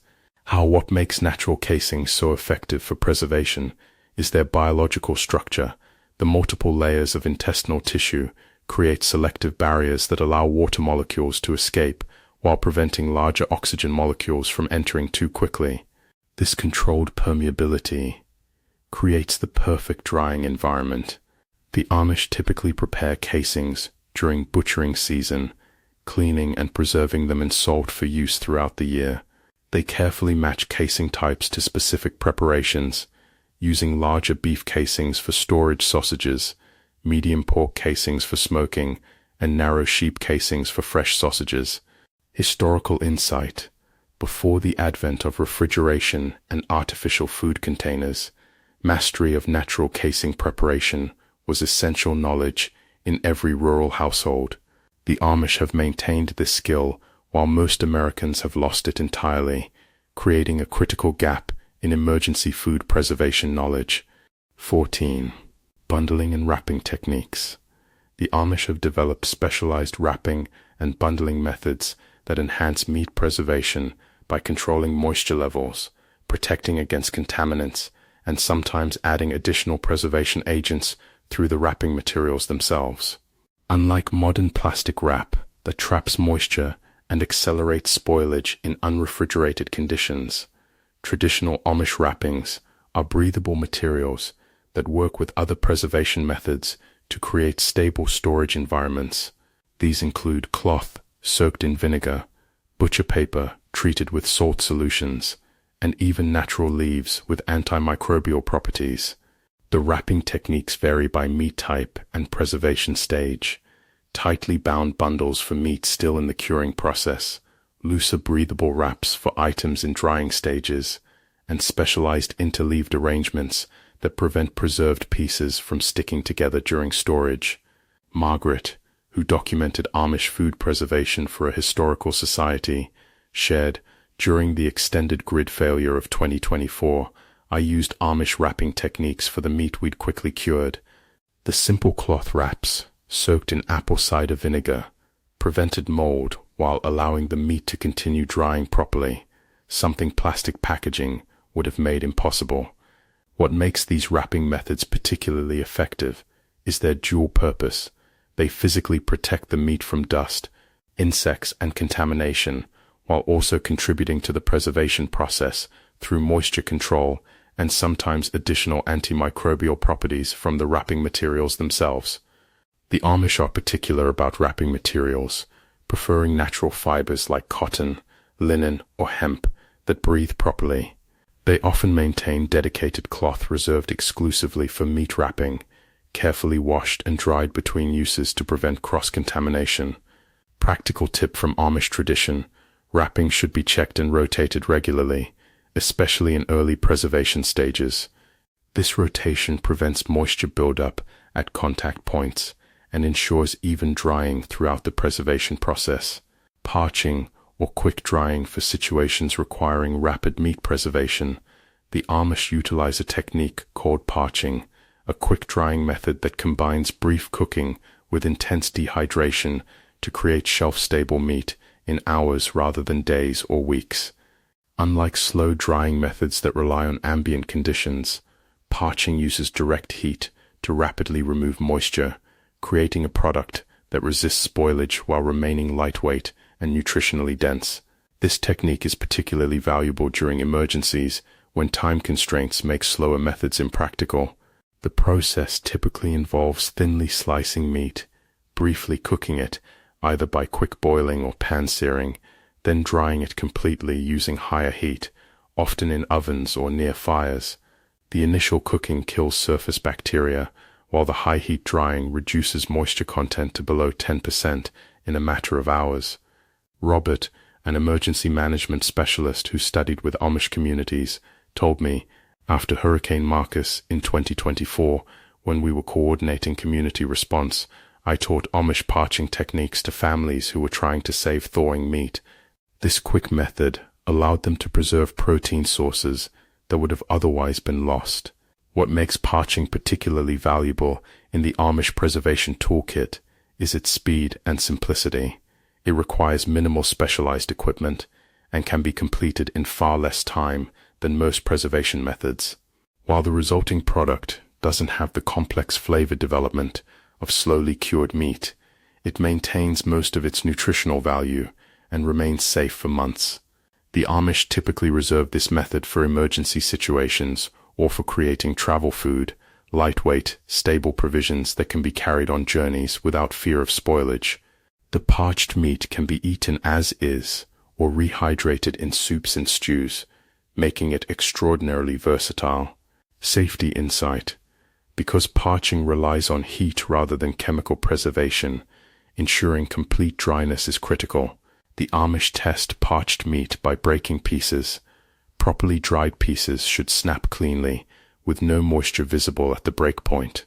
What makes natural casings so effective for preservation is their biological structure. The multiple layers of intestinal tissue create selective barriers that allow water molecules to escape while preventing larger oxygen molecules from entering too quickly. This controlled permeability creates the perfect drying environment. The Amish typically prepare casings during butchering season, cleaning and preserving them in salt for use throughout the year. They carefully match casing types to specific preparations, using larger beef casings for storage sausages, medium pork casings for smoking, and narrow sheep casings for fresh sausages. Historical insight. Before the advent of refrigeration and artificial food containers, mastery of natural casing preparation was essential knowledge in every rural household. The Amish have maintained this skill while most Americans have lost it entirely, creating a critical gap in emergency food preservation knowledge. 14. Bundling and wrapping techniques. The Amish have developed specialized wrapping and bundling methods that enhance meat preservation by controlling moisture levels, protecting against contaminants, and sometimes adding additional preservation agents through the wrapping materials themselves. Unlike modern plastic wrap that traps moisture and accelerates spoilage in unrefrigerated conditions, traditional Amish wrappings are breathable materials that work with other preservation methods to create stable storage environments. These include cloth soaked in vinegar, butcher paper treated with salt solutions, and even natural leaves with antimicrobial properties. The wrapping techniques vary by meat type and preservation stage. Tightly bound bundles for meat still in the curing process, looser breathable wraps for items in drying stages, and specialized interleaved arrangements that prevent preserved pieces from sticking together during storage. Margaret, who documented Amish food preservation for a historical society, shared, "During the extended grid failure of 2024, I used Amish wrapping techniques for the meat we'd quickly cured. The simple cloth wraps, soaked in apple cider vinegar, prevented mold while allowing the meat to continue drying properly, something plastic packaging would have made impossible. What makes these wrapping methods particularly effective is their dual purpose. They physically protect the meat from dust, insects, and contamination, while also contributing to the preservation process through moisture control and sometimes additional antimicrobial properties from the wrapping materials themselves. The Amish are particular about wrapping materials, preferring natural fibers like cotton, linen, or hemp that breathe properly. They often maintain dedicated cloth reserved exclusively for meat wrapping, carefully washed and dried between uses to prevent cross-contamination. Practical tip from Amish tradition: wrapping should be checked and rotated regularly, especially in early preservation stages. This rotation prevents moisture buildup at contact points and ensures even drying throughout the preservation process. Parching or quick drying for situations requiring rapid meat preservation. The Amish utilize a technique called parching, a quick drying method that combines brief cooking with intense dehydration to create shelf-stable meat in hours rather than days or weeks. Unlike slow drying methods that rely on ambient conditions, parching uses direct heat to rapidly remove moisture, creating a product that resists spoilage while remaining lightweight and nutritionally dense. This technique is particularly valuable during emergencies when time constraints make slower methods impractical. The process typically involves thinly slicing meat, briefly cooking it, either by quick boiling or pan-searing, then drying it completely using higher heat, often in ovens or near fires. The initial cooking kills surface bacteria, while the high heat drying reduces moisture content to below 10% in a matter of hours. Robert, an emergency management specialist who studied with Amish communities, told me, after Hurricane Marcus in 2024, when we were coordinating community response, I taught Amish parching techniques to families who were trying to save thawing meat. This quick method allowed them to preserve protein sources that would have otherwise been lost. What makes parching particularly valuable in the Amish preservation toolkit is its speed and simplicity. It requires minimal specialized equipment and can be completed in far less time than most preservation methods. While the resulting product doesn't have the complex flavor development of slowly cured meat, it maintains most of its nutritional value and remains safe for months. The Amish typically reserve this method for emergency situations or for creating travel food, lightweight, stable provisions that can be carried on journeys without fear of spoilage. The parched meat can be eaten as is or rehydrated in soups and stews, making it extraordinarily versatile. Safety insight: because parching relies on heat rather than chemical preservation, ensuring complete dryness is critical. The Amish test parched meat by breaking pieces. Properly dried pieces should snap cleanly, with no moisture visible at the break point.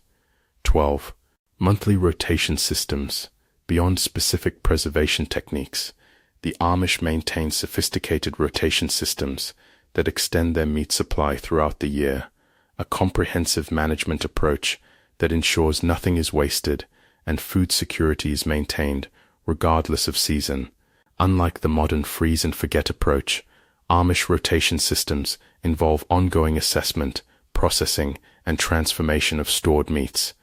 12. Monthly rotation systems. Beyond specific preservation techniques, the Amish maintain sophisticated rotation systems that extend their meat supply throughout the year, a comprehensive management approach that ensures nothing is wasted and food security is maintained regardless of season. Unlike the modern freeze-and-forget approach, Amish rotation systems involve ongoing assessment, processing, and transformation of stored meats.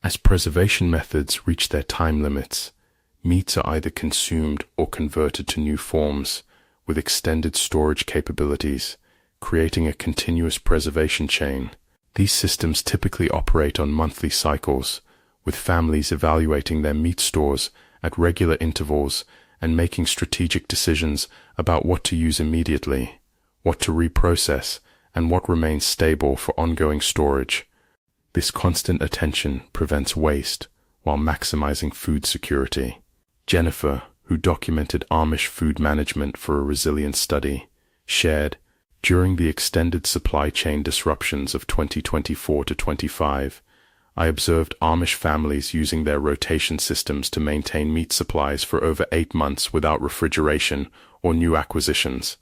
As preservation methods reach their time limits, meats are either consumed or converted to new forms, with extended storage capabilities, creating a continuous preservation chain. These systems typically operate on monthly cycles, with families evaluating their meat stores at regular intervals and making strategic decisions about what to use immediately, what to reprocess, and what remains stable for ongoing storage. This constant attention prevents waste while maximizing food security. Jennifer, who documented Amish food management for a resilience study, shared, "During the extended supply chain disruptions of 2024 to 25, I observed Amish families using their rotation systems to maintain meat supplies for over 8 months without refrigeration or new acquisitions.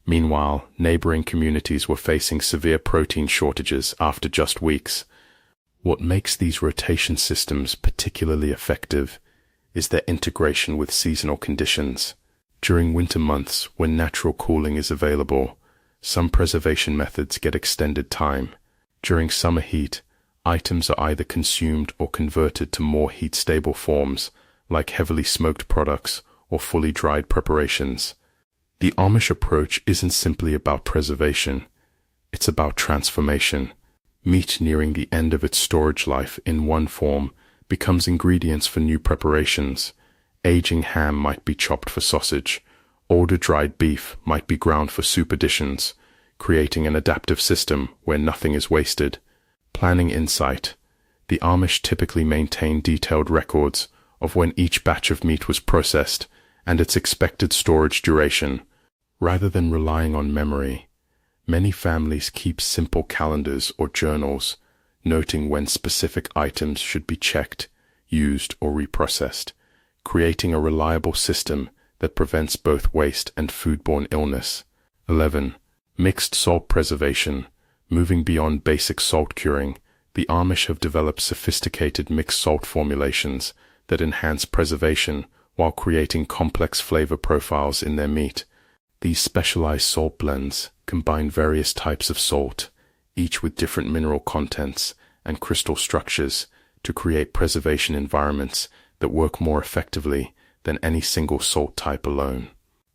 Meanwhile, neighboring communities were facing severe protein shortages after just weeks. What makes these rotation systems particularly effective is their integration with seasonal conditions. During winter months, when natural cooling is available, some preservation methods get extended time. During summer heat, items are either consumed or converted to more heat-stable forms, like heavily smoked products or fully dried preparations. The Amish approach isn't simply about preservation, it's about transformation. Meat nearing the end of its storage life in one form becomes ingredients for new preparations. Aging ham might be chopped for sausage. Older dried beef might be ground for soup additions, creating an adaptive system where nothing is wasted. Planning insight. The Amish typically maintain detailed records of when each batch of meat was processed and its expected storage duration. Rather than relying on memory, many families keep simple calendars or journals, noting when specific items should be checked, used, or reprocessed, creating a reliable system that prevents both waste and foodborne illness. 11. Mixed salt preservation. Moving beyond basic salt curing, the Amish have developed sophisticated mixed salt formulations that enhance preservation while creating complex flavor profiles in their meat. These specialized salt blends combine various types of salt, each with different mineral contents and crystal structures, to create preservation environments that work more effectively than any single salt type alone.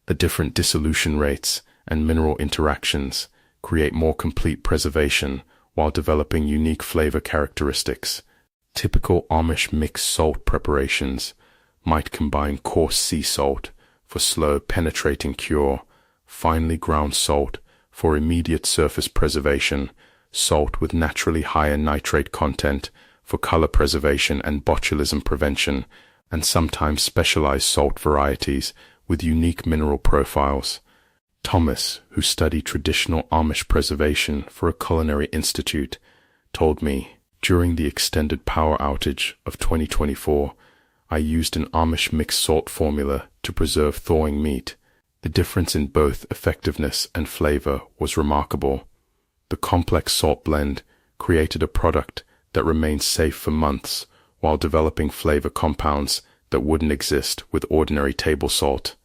The different dissolution rates and mineral interactions create more complete preservation while developing unique flavor characteristics. Typical Amish mixed salt preparations might combine coarse sea salt for slow penetrating cure, finely ground salt for immediate surface preservation, salt with naturally higher nitrate content for color preservation and botulism prevention, and sometimes specialized salt varieties with unique mineral profiles. Thomas, who studied traditional Amish preservation for a culinary institute, told me, during the extended power outage of 2024, I used an Amish mixed salt formula to preserve thawing meat. The difference in both effectiveness and flavor was remarkable. The complex salt blend created a product that remained safe for months while developing flavor compounds that wouldn't exist with ordinary table salt.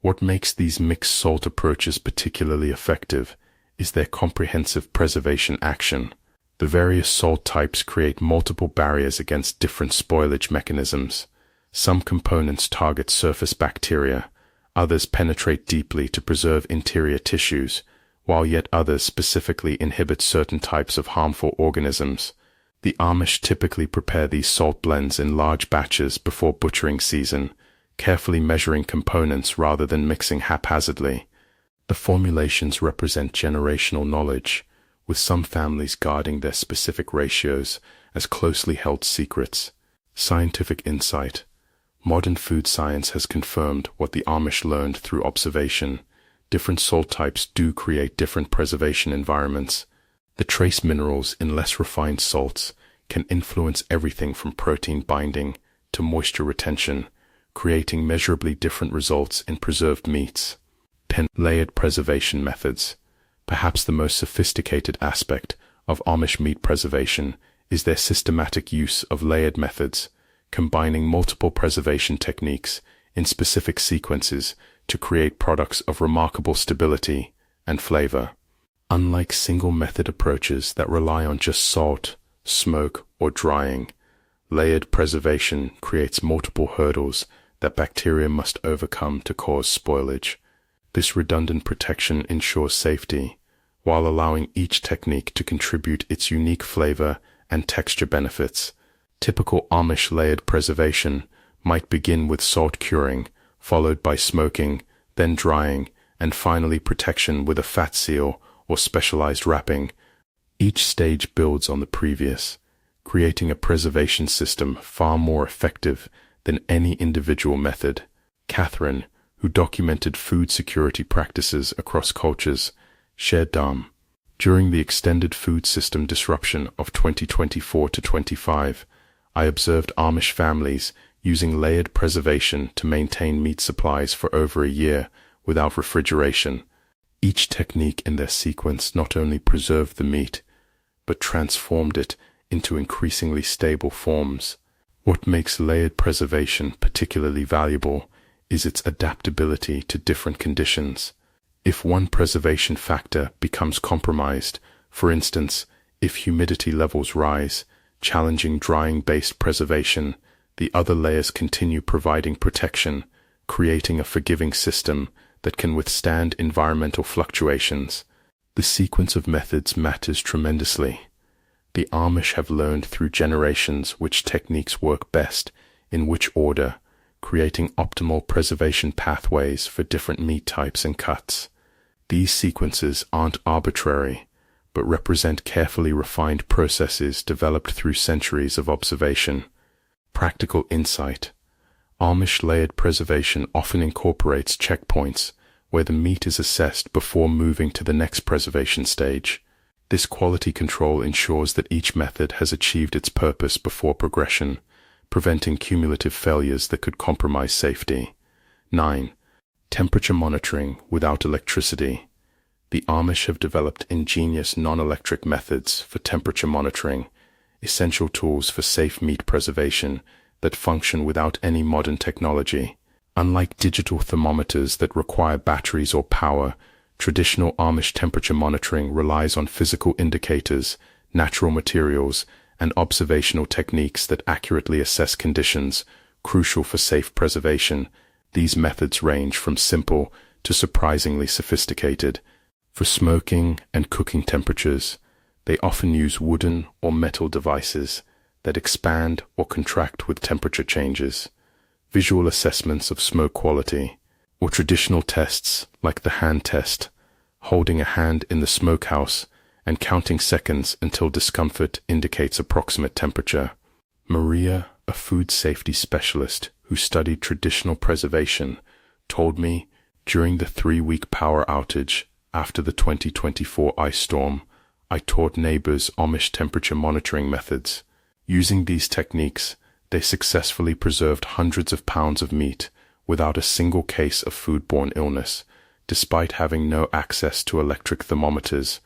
What makes these mixed salt approaches particularly effective is their comprehensive preservation action. The various salt types create multiple barriers against different spoilage mechanisms. Some components target surface bacteria, others penetrate deeply to preserve interior tissues, while yet others specifically inhibit certain types of harmful organisms. The Amish typically prepare these salt blends in large batches before butchering season, carefully measuring components rather than mixing haphazardly. The formulations represent generational knowledge, with some families guarding their specific ratios as closely held secrets. Scientific insight. Modern food science has confirmed what the Amish learned through observation. Different salt types do create different preservation environments. The trace minerals in less refined salts can influence everything from protein binding to moisture retention, creating measurably different results in preserved meats. Layered preservation methods. Perhaps the most sophisticated aspect of Amish meat preservation is their systematic use of layered methods, combining multiple preservation techniques in specific sequences to create products of remarkable stability and flavor. Unlike single-method approaches that rely on just salt, smoke, or drying, layered preservation creates multiple hurdles that bacteria must overcome to cause spoilage. This redundant protection ensures safety, while allowing each technique to contribute its unique flavor and texture benefits. Typical Amish layered preservation might begin with salt curing, followed by smoking, then drying, and finally protection with a fat seal or specialized wrapping. Each stage builds on the previous, creating a preservation system far more effective than any individual method. Catherine, who documented food security practices across cultures, shared During the extended food system disruption of 2024 to 25, I observed Amish families using layered preservation to maintain meat supplies for over a year without refrigeration. Each technique in their sequence not only preserved the meat, but transformed it into increasingly stable forms. What makes layered preservation particularly valuable is its adaptability to different conditions. If one preservation factor becomes compromised, for instance, if humidity levels rise, challenging drying-based preservation, the other layers continue providing protection, creating a forgiving system that can withstand environmental fluctuations. The sequence of methods matters tremendously. The Amish have learned through generations which techniques work best, in which order, creating optimal preservation pathways for different meat types and cuts. These sequences aren't arbitrary, but represent carefully refined processes developed through centuries of observation. Practical insight. Amish layered preservation often incorporates checkpoints where the meat is assessed before moving to the next preservation stage. This quality control ensures that each method has achieved its purpose before progression, preventing cumulative failures that could compromise safety. 9. Temperature monitoring without electricity. The Amish have developed ingenious non-electric methods for temperature monitoring, essential tools for safe meat preservation that function without any modern technology. Unlike digital thermometers that require batteries or power, traditional Amish temperature monitoring relies on physical indicators, natural materials, and observational techniques that accurately assess conditions, crucial for safe preservation. These methods range from simple to surprisingly sophisticated. For smoking and cooking temperatures, they often use wooden or metal devices that expand or contract with temperature changes. Visual assessments of smoke quality, or traditional tests like the hand test, holding a hand in the smokehouse and counting seconds until discomfort indicates approximate temperature. Maria, a food safety specialist who studied traditional preservation, told me during the 3-week power outage after the 2024 ice storm, I taught neighbors Amish temperature monitoring methods. Using these techniques, they successfully preserved hundreds of pounds of meat without a single case of foodborne illness, despite having no access to electric thermometers.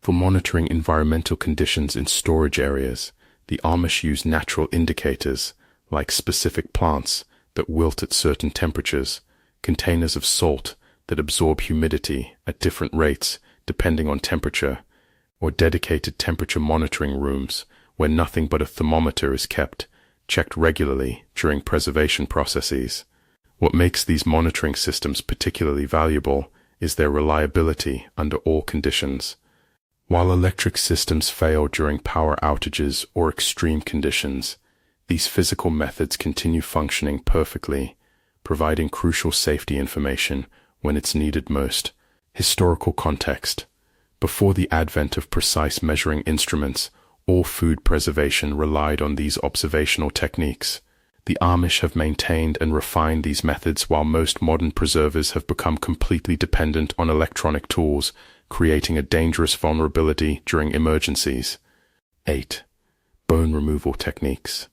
For monitoring environmental conditions in storage areas, the Amish use natural indicators, like specific plants that wilt at certain temperatures, containers of salt that absorb humidity at different rates depending on temperature, or dedicated temperature monitoring rooms where nothing but a thermometer is kept, checked regularly during preservation processes. What makes these monitoring systems particularly valuable is their reliability under all conditions. While electric systems fail during power outages or extreme conditions, these physical methods continue functioning perfectly, providing crucial safety information when it's needed most. Historical context. Before the advent of precise measuring instruments, all food preservation relied on these observational techniques. The Amish have maintained and refined these methods while most modern preservers have become completely dependent on electronic tools, creating a dangerous vulnerability during emergencies. 8. Bone removal techniques.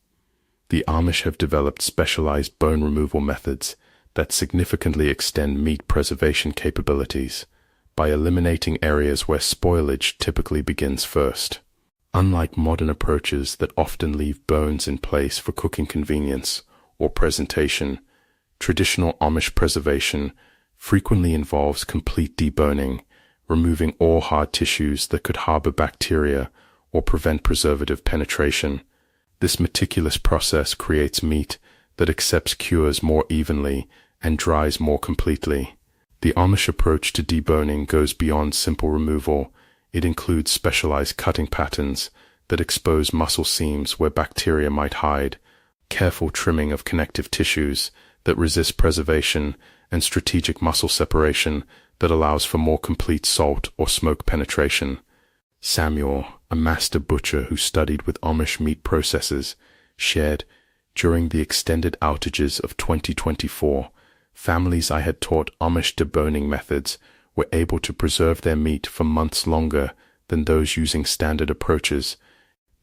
The Amish have developed specialized bone removal methods that significantly extend meat preservation capabilities by eliminating areas where spoilage typically begins first. Unlike modern approaches that often leave bones in place for cooking convenience or presentation, traditional Amish preservation frequently involves complete deboning, removing all hard tissues that could harbor bacteria or prevent preservative penetration. This meticulous process creates meat that accepts cures more evenly and dries more completely. The Amish approach to deboning goes beyond simple removal. It includes specialized cutting patterns that expose muscle seams where bacteria might hide, careful trimming of connective tissues that resist preservation, and strategic muscle separation that allows for more complete salt or smoke penetration. Samuel, a master butcher who studied with Amish meat processors, shared, during the extended outages of 2024, families I had taught Amish deboning methods were able to preserve their meat for months longer than those using standard approaches.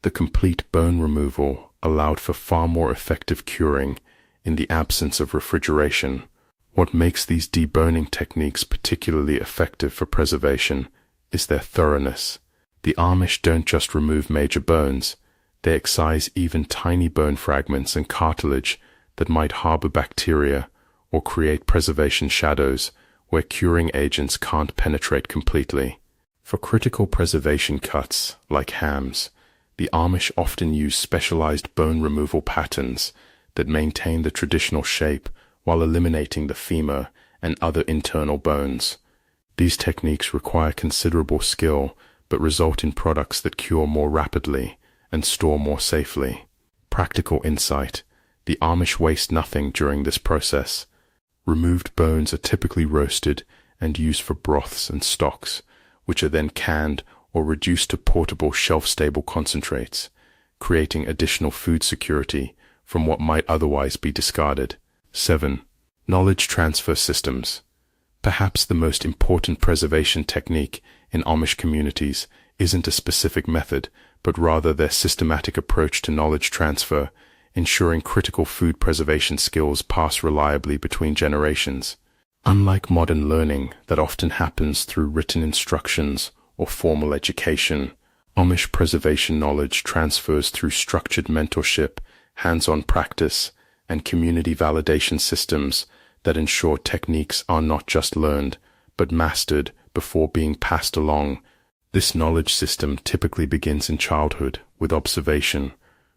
The complete bone removal allowed for far more effective curing in the absence of refrigeration. What makes these deboning techniques particularly effective for preservation is their thoroughness. The Amish don't just remove major bones, they excise even tiny bone fragments and cartilage that might harbor bacteria or create preservation shadows where curing agents can't penetrate completely. For critical preservation cuts, like hams, the Amish often use specialized bone removal patterns that maintain the traditional shape while eliminating the femur and other internal bones. These techniques require considerable skill but result in products that cure more rapidly and store more safely. Practical insight: the Amish waste nothing during this process. Removed bones are typically roasted and used for broths and stocks, which are then canned or reduced to portable shelf-stable concentrates, creating additional food security from what might otherwise be discarded. 7. Knowledge transfer systems. Perhaps the most important preservation technique in Amish communities isn't a specific method, but rather their systematic approach to knowledge transfer, ensuring critical food preservation skills pass reliably between generations. Unlike modern learning that often happens through written instructions or formal education, Amish preservation knowledge transfers through structured mentorship, hands-on practice, and community validation systems that ensure techniques are not just learned, but mastered before being passed along. This knowledge system typically begins in childhood with observation,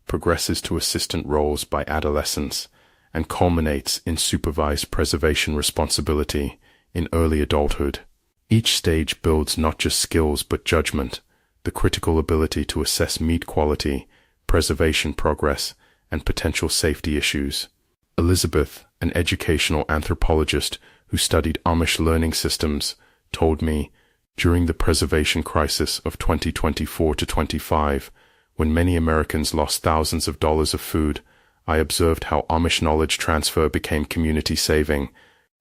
progresses to assistant roles by adolescence, and culminates in supervised preservation responsibility in early adulthood. Each stage builds not just skills but judgment, the critical ability to assess meat quality, preservation progress, and potential safety issues. Elizabeth, an educational anthropologist who studied Amish learning systems, told me, during the preservation crisis of 2024 to 25, when many Americans lost thousands of dollars of food, I observed how Amish knowledge transfer became community saving.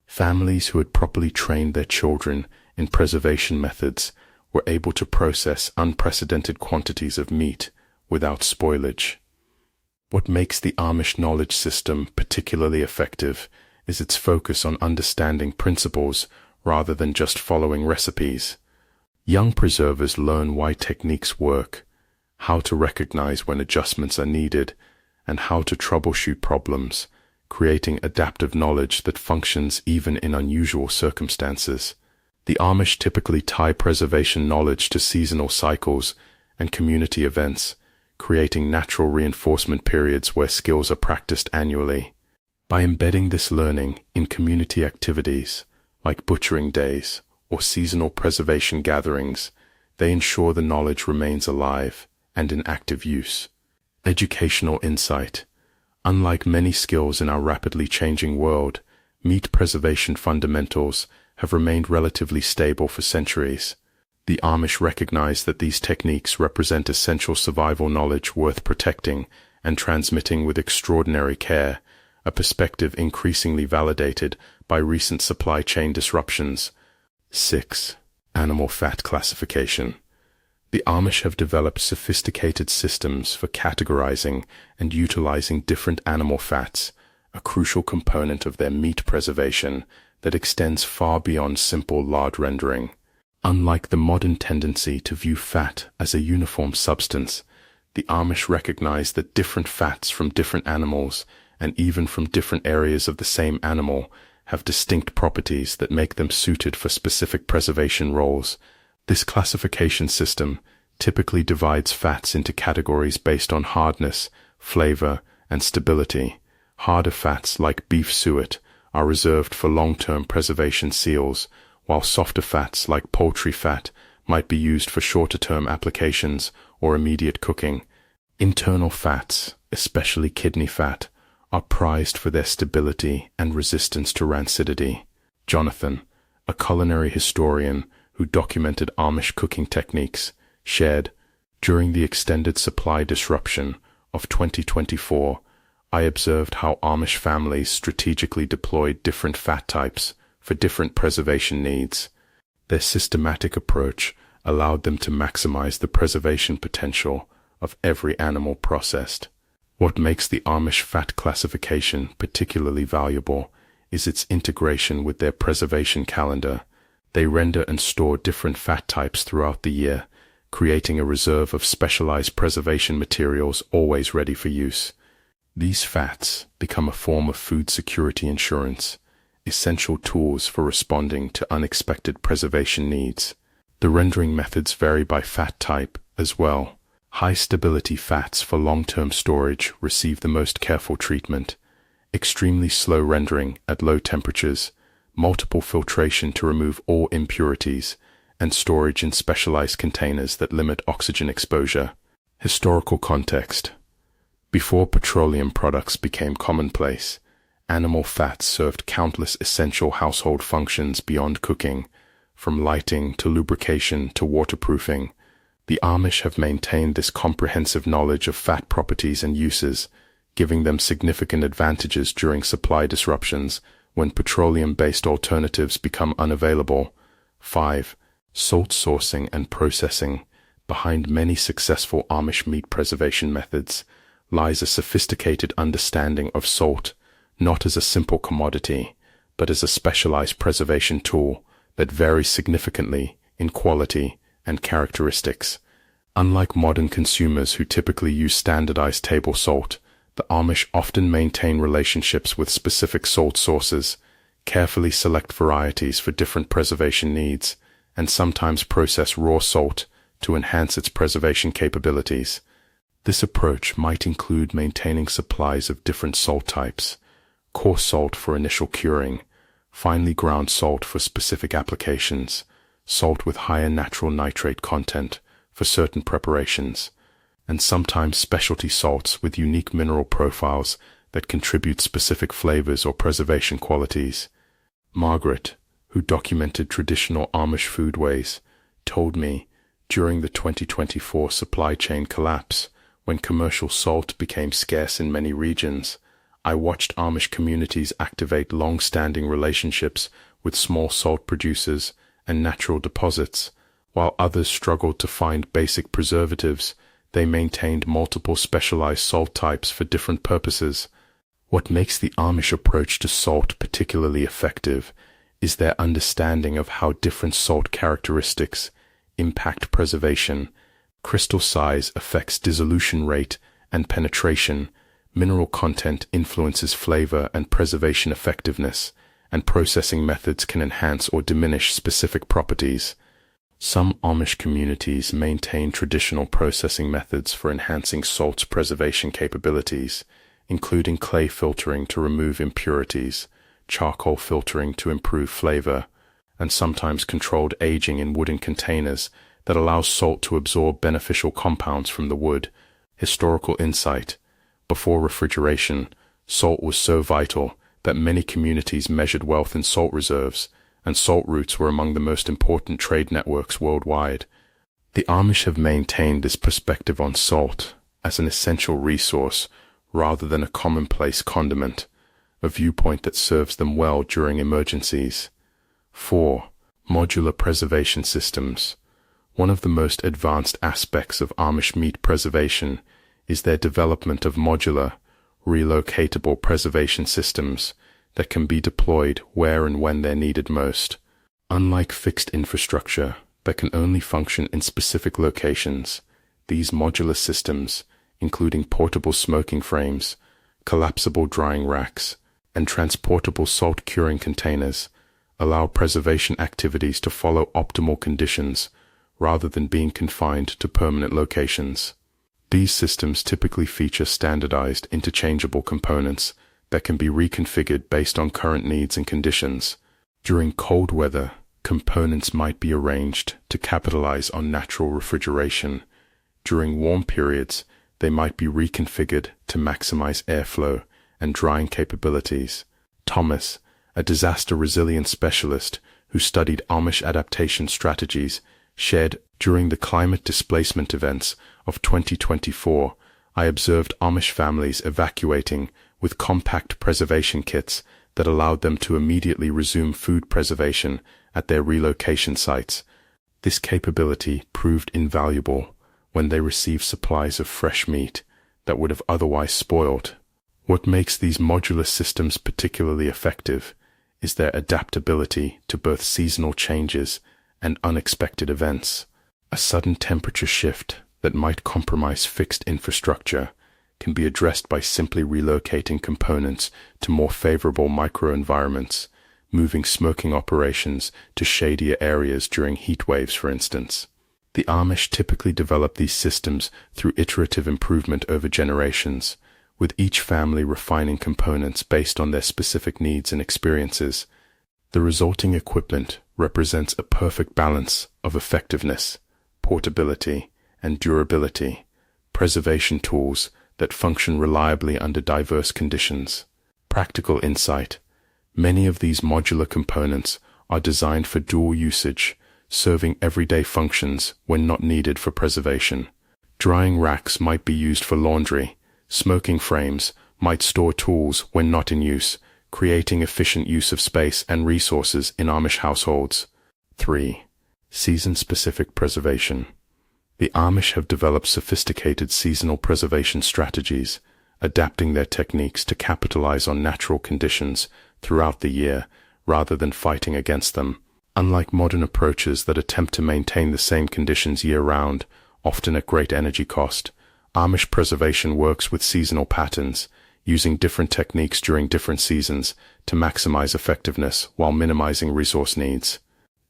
Families who had properly trained their children in preservation methods were able to process unprecedented quantities of meat without spoilage. What makes the Amish knowledge system particularly effective is its focus on understanding principles rather than just following recipes. Young preservers learn why techniques work, how to recognize when adjustments are needed, and how to troubleshoot problems, creating adaptive knowledge that functions even in unusual circumstances. The Amish typically tie preservation knowledge to seasonal cycles and community events, creating natural reinforcement periods where skills are practiced annually. By embedding this learning in community activities, like butchering days or seasonal preservation gatherings, they ensure the knowledge remains alive and in active use. Educational insight. Unlike many skills in our rapidly changing world, meat preservation fundamentals have remained relatively stable for centuries. The Amish recognize that these techniques represent essential survival knowledge worth protecting and transmitting with extraordinary care, a perspective increasingly validated by recent supply chain disruptions. 6. Animal fat classification. The Amish have developed sophisticated systems for categorizing and utilizing different animal fats, a crucial component of their meat preservation that extends far beyond simple lard rendering. Unlike the modern tendency to view fat as a uniform substance, the Amish recognize that different fats from different animals, and even from different areas of the same animal, have distinct properties that make them suited for specific preservation roles. This classification system typically divides fats into categories based on hardness, flavor, and stability. Harder fats like beef suet are reserved for long-term preservation seals, while softer fats like poultry fat might be used for shorter-term applications or immediate cooking. Internal fats, especially kidney fat, are prized for their stability and resistance to rancidity. Jonathan, a culinary historian who documented Amish cooking techniques, shared, "During the extended supply disruption of 2024, I observed how Amish families strategically deployed different fat types for different preservation needs. Their systematic approach allowed them to maximize the preservation potential of every animal processed. What makes the Amish fat classification particularly valuable is its integration with their preservation calendar. They render and store different fat types throughout the year, creating a reserve of specialized preservation materials always ready for use. These fats become a form of food security insurance, essential tools for responding to unexpected preservation needs. The rendering methods vary by fat type as well. High-stability fats for long-term storage receive the most careful treatment, extremely slow rendering at low temperatures, multiple filtration to remove all impurities, and storage in specialized containers that limit oxygen exposure. Historical context. Before petroleum products became commonplace, animal fats served countless essential household functions beyond cooking, from lighting to lubrication to waterproofing. The Amish have maintained this comprehensive knowledge of fat properties and uses, giving them significant advantages during supply disruptions when petroleum-based alternatives become unavailable. 5. Salt sourcing and processing. Behind many successful Amish meat preservation methods lies a sophisticated understanding of salt, not as a simple commodity, but as a specialized preservation tool that varies significantly in quality and characteristics. Unlike modern consumers who typically use standardized table salt, the Amish often maintain relationships with specific salt sources, carefully select varieties for different preservation needs, and sometimes process raw salt to enhance its preservation capabilities. This approach might include maintaining supplies of different salt types: coarse salt for initial curing, finely ground salt for specific applications, salt with higher natural nitrate content for certain preparations, and sometimes specialty salts with unique mineral profiles that contribute specific flavors or preservation qualities. Margaret, who documented traditional Amish foodways, told me during the 2024 supply chain collapse, when commercial salt became scarce in many regions, I watched Amish communities activate long-standing relationships with small salt producers and natural deposits. While others struggled to find basic preservatives, they maintained multiple specialized salt types for different purposes. What makes the Amish approach to salt particularly effective is their understanding of how different salt characteristics impact preservation. Crystal size affects dissolution rate and penetration, mineral content influences flavor and preservation effectiveness, and processing methods can enhance or diminish specific properties. Some Amish communities maintain traditional processing methods for enhancing salt's preservation capabilities, including clay filtering to remove impurities, charcoal filtering to improve flavor, and sometimes controlled aging in wooden containers that allows salt to absorb beneficial compounds from the wood. Historical insight. Before refrigeration, salt was so vital that many communities measured wealth in salt reserves, and salt routes were among the most important trade networks worldwide. The Amish have maintained this perspective on salt as an essential resource rather than a commonplace condiment, a viewpoint that serves them well during emergencies. 4. Modular preservation systems. One of the most advanced aspects of Amish meat preservation is their development of modular, relocatable preservation systems that can be deployed where and when they're needed most. Unlike fixed infrastructure that can only function in specific locations, these modular systems, including portable smoking frames, collapsible drying racks, and transportable salt curing containers, allow preservation activities to follow optimal conditions rather than being confined to permanent locations. These systems typically feature standardized, interchangeable components that can be reconfigured based on current needs and conditions. During cold weather, components might be arranged to capitalize on natural refrigeration. During warm periods, they might be reconfigured to maximize airflow and drying capabilities. Thomas, a disaster resilience specialist who studied Amish adaptation strategies, shared, "During the climate displacement events of 2024, I observed Amish families evacuating with compact preservation kits that allowed them to immediately resume food preservation at their relocation sites. This capability proved invaluable when they received supplies of fresh meat that would have otherwise spoiled. What makes these modular systems particularly effective is their adaptability to both seasonal changes and unexpected events. A sudden temperature shift that might compromise fixed infrastructure can be addressed by simply relocating components to more favorable microenvironments, moving smoking operations to shadier areas during heat waves, for instance. The Amish typically develop these systems through iterative improvement over generations, with each family refining components based on their specific needs and experiences. The resulting equipment represents a perfect balance of effectiveness, portability, and durability, preservation tools that function reliably under diverse conditions. Practical insight: many of these modular components are designed for dual usage, serving everyday functions when not needed for preservation. Drying racks might be used for laundry. Smoking frames might store tools when not in use, creating efficient use of space and resources in Amish households. 3. Season-specific preservation. The Amish have developed sophisticated seasonal preservation strategies, adapting their techniques to capitalize on natural conditions throughout the year rather than fighting against them. Unlike modern approaches that attempt to maintain the same conditions year-round, often at great energy cost, Amish preservation works with seasonal patterns, using different techniques during different seasons to maximize effectiveness while minimizing resource needs.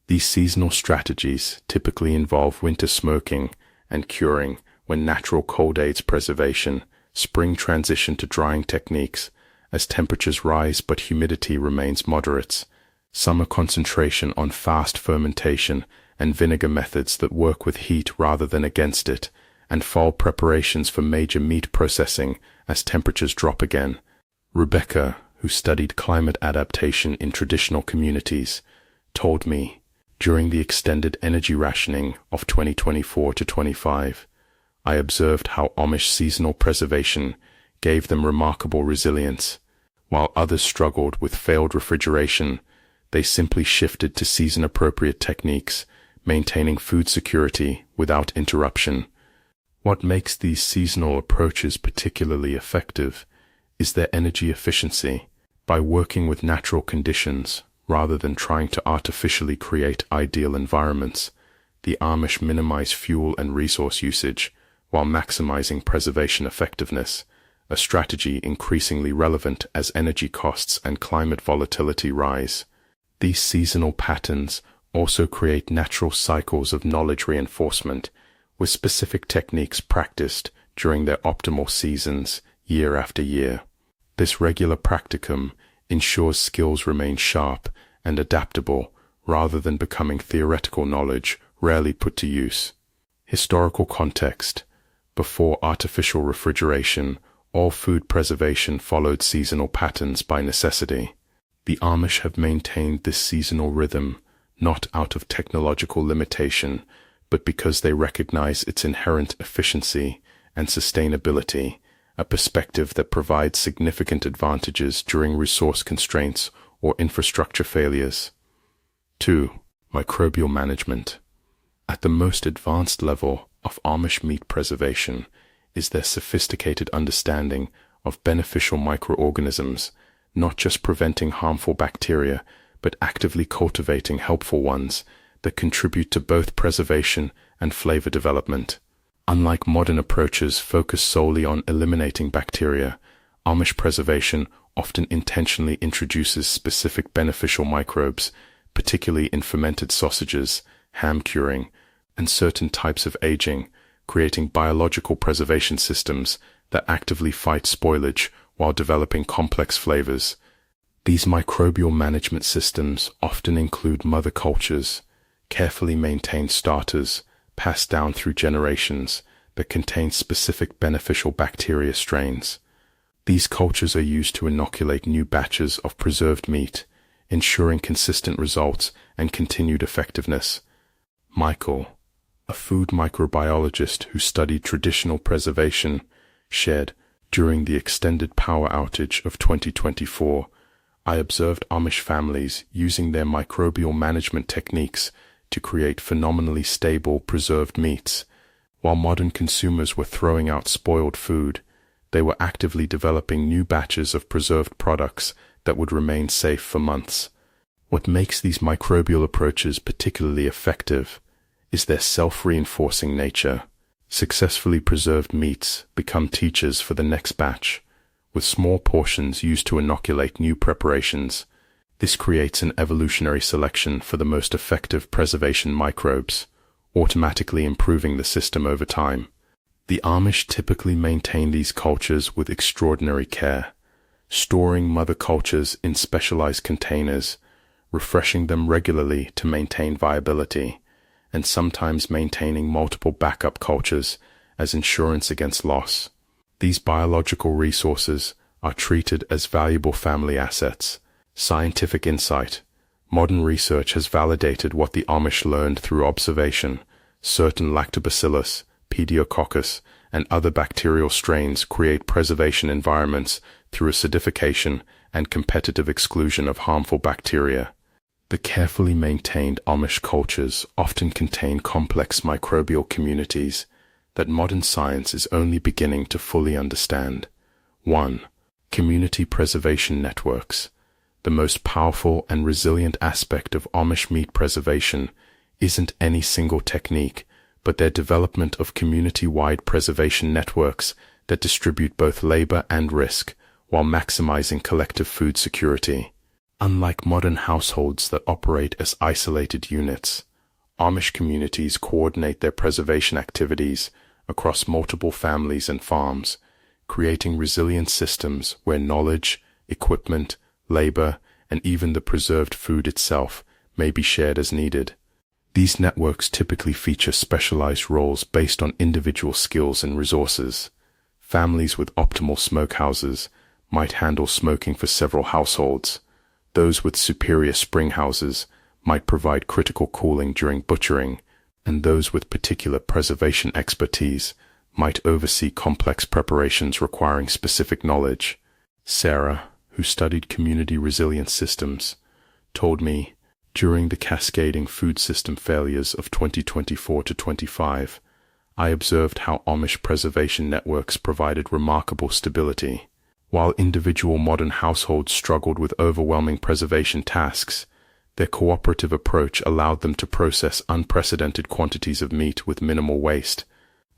These seasonal strategies typically involve winter smoking and curing when natural cold aids preservation, spring transition to drying techniques as temperatures rise but humidity remains moderate, summer concentration on fast fermentation and vinegar methods that work with heat rather than against it, and fall preparations for major meat processing as temperatures drop again. Rebecca, who studied climate adaptation in traditional communities, told me, during the extended energy rationing of 2024 to 25, I observed how Amish seasonal preservation gave them remarkable resilience. While others struggled with failed refrigeration, they simply shifted to season-appropriate techniques, maintaining food security without interruption. What makes these seasonal approaches particularly effective is their energy efficiency. By working with natural conditions, rather than trying to artificially create ideal environments, the Amish minimize fuel and resource usage while maximizing preservation effectiveness, a strategy increasingly relevant as energy costs and climate volatility rise. These seasonal patterns also create natural cycles of knowledge reinforcement, with specific techniques practiced during their optimal seasons year after year. This regular practicum ensures skills remain sharp and adaptable rather than becoming theoretical knowledge rarely put to use. Historical context: before artificial refrigeration, all food preservation followed seasonal patterns by necessity. The Amish have maintained this seasonal rhythm not out of technological limitation, but because they recognize its inherent efficiency and sustainability, a perspective that provides significant advantages during resource constraints or infrastructure failures. 2. Microbial management. At the most advanced level of Amish meat preservation is their sophisticated understanding of beneficial microorganisms, not just preventing harmful bacteria, but actively cultivating helpful ones that contribute to both preservation and flavor development. Unlike modern approaches focused solely on eliminating bacteria, Amish preservation often intentionally introduces specific beneficial microbes, particularly in fermented sausages, ham curing, and certain types of aging, creating biological preservation systems that actively fight spoilage while developing complex flavors. These microbial management systems often include mother cultures, carefully maintained starters passed down through generations that contain specific beneficial bacteria strains. These cultures are used to inoculate new batches of preserved meat, ensuring consistent results and continued effectiveness. Michael, a food microbiologist who studied traditional preservation, shared, during the extended power outage of 2024, I observed Amish families using their microbial management techniques to create phenomenally stable, preserved meats. While modern consumers were throwing out spoiled food, they were actively developing new batches of preserved products that would remain safe for months. What makes these microbial approaches particularly effective is their self-reinforcing nature. Successfully preserved meats become teachers for the next batch, with small portions used to inoculate new preparations. This creates an evolutionary selection for the most effective preservation microbes, automatically improving the system over time. The Amish typically maintain these cultures with extraordinary care, storing mother cultures in specialized containers, refreshing them regularly to maintain viability, and sometimes maintaining multiple backup cultures as insurance against loss. These biological resources are treated as valuable family assets. Scientific insight. Modern research has validated what the Amish learned through observation. Certain lactobacillus, pediococcus, and other bacterial strains create preservation environments through acidification and competitive exclusion of harmful bacteria. The carefully maintained Amish cultures often contain complex microbial communities that modern science is only beginning to fully understand. 1. Community preservation networks. The most powerful and resilient aspect of Amish meat preservation isn't any single technique, but their development of community-wide preservation networks that distribute both labor and risk while maximizing collective food security. Unlike modern households that operate as isolated units, Amish communities coordinate their preservation activities across multiple families and farms, creating resilient systems where knowledge, equipment, labor, and even the preserved food itself may be shared as needed. These networks typically feature specialized roles based on individual skills and resources. Families with optimal smokehouses might handle smoking for several households. Those with superior spring houses might provide critical cooling during butchering, and those with particular preservation expertise might oversee complex preparations requiring specific knowledge. Sarah, who studied community resilience systems, told me, during the cascading food system failures of 2024 to 25, I observed how Amish preservation networks provided remarkable stability. While individual modern households struggled with overwhelming preservation tasks, their cooperative approach allowed them to process unprecedented quantities of meat with minimal waste.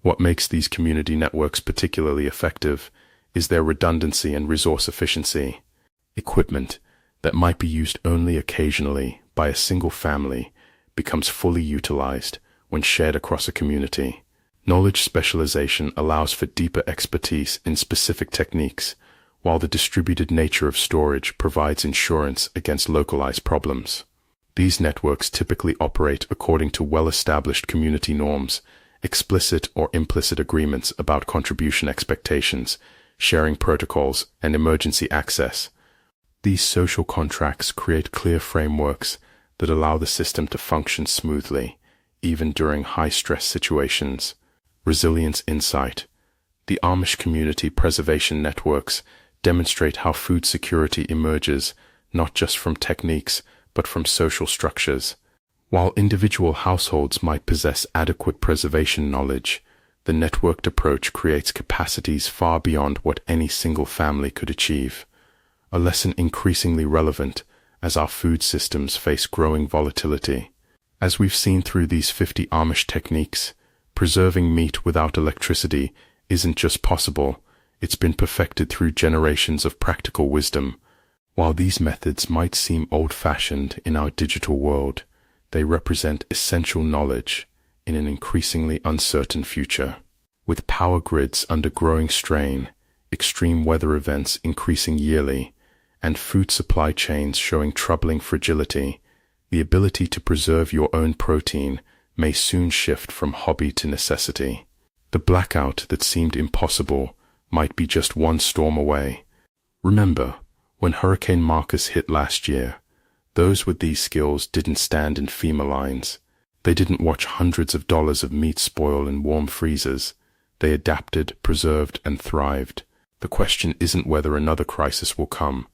What makes these community networks particularly effective is their redundancy and resource efficiency. Equipment that might be used only occasionally by a single family becomes fully utilized when shared across a community. Knowledge specialization allows for deeper expertise in specific techniques, while the distributed nature of storage provides insurance against localized problems. These networks typically operate according to well-established community norms, explicit or implicit agreements about contribution expectations, sharing protocols, and emergency access. These social contracts create clear frameworks that allow the system to function smoothly, even during high-stress situations. Resilience insight. The Amish community preservation networks demonstrate how food security emerges not just from techniques, but from social structures. While individual households might possess adequate preservation knowledge, the networked approach creates capacities far beyond what any single family could achieve. A lesson increasingly relevant as our food systems face growing volatility. As we've seen through these 50 Amish techniques, preserving meat without electricity isn't just possible, it's been perfected through generations of practical wisdom. While these methods might seem old-fashioned in our digital world, they represent essential knowledge in an increasingly uncertain future. With power grids under growing strain, extreme weather events increasing yearly, and food supply chains showing troubling fragility, the ability to preserve your own protein may soon shift from hobby to necessity. The blackout that seemed impossible might be just one storm away. Remember, when Hurricane Marcus hit last year, those with these skills didn't stand in FEMA lines. They didn't watch hundreds of dollars of meat spoil in warm freezers. They adapted, preserved, and thrived. The question isn't whether another crisis will come.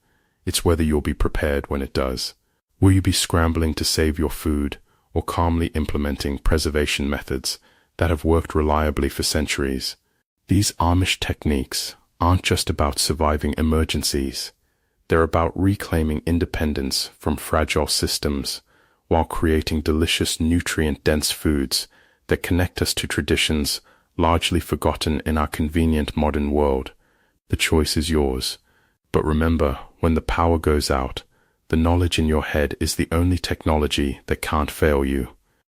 It's whether you'll be prepared when it does. Will you be scrambling to save your food, or calmly implementing preservation methods that have worked reliably for centuries? These Amish techniques aren't just about surviving emergencies. They're about reclaiming independence from fragile systems while creating delicious, nutrient-dense foods that connect us to traditions largely forgotten in our convenient modern world. The choice is yours. But remember, when the power goes out, the knowledge in your head is the only technology that can't fail you.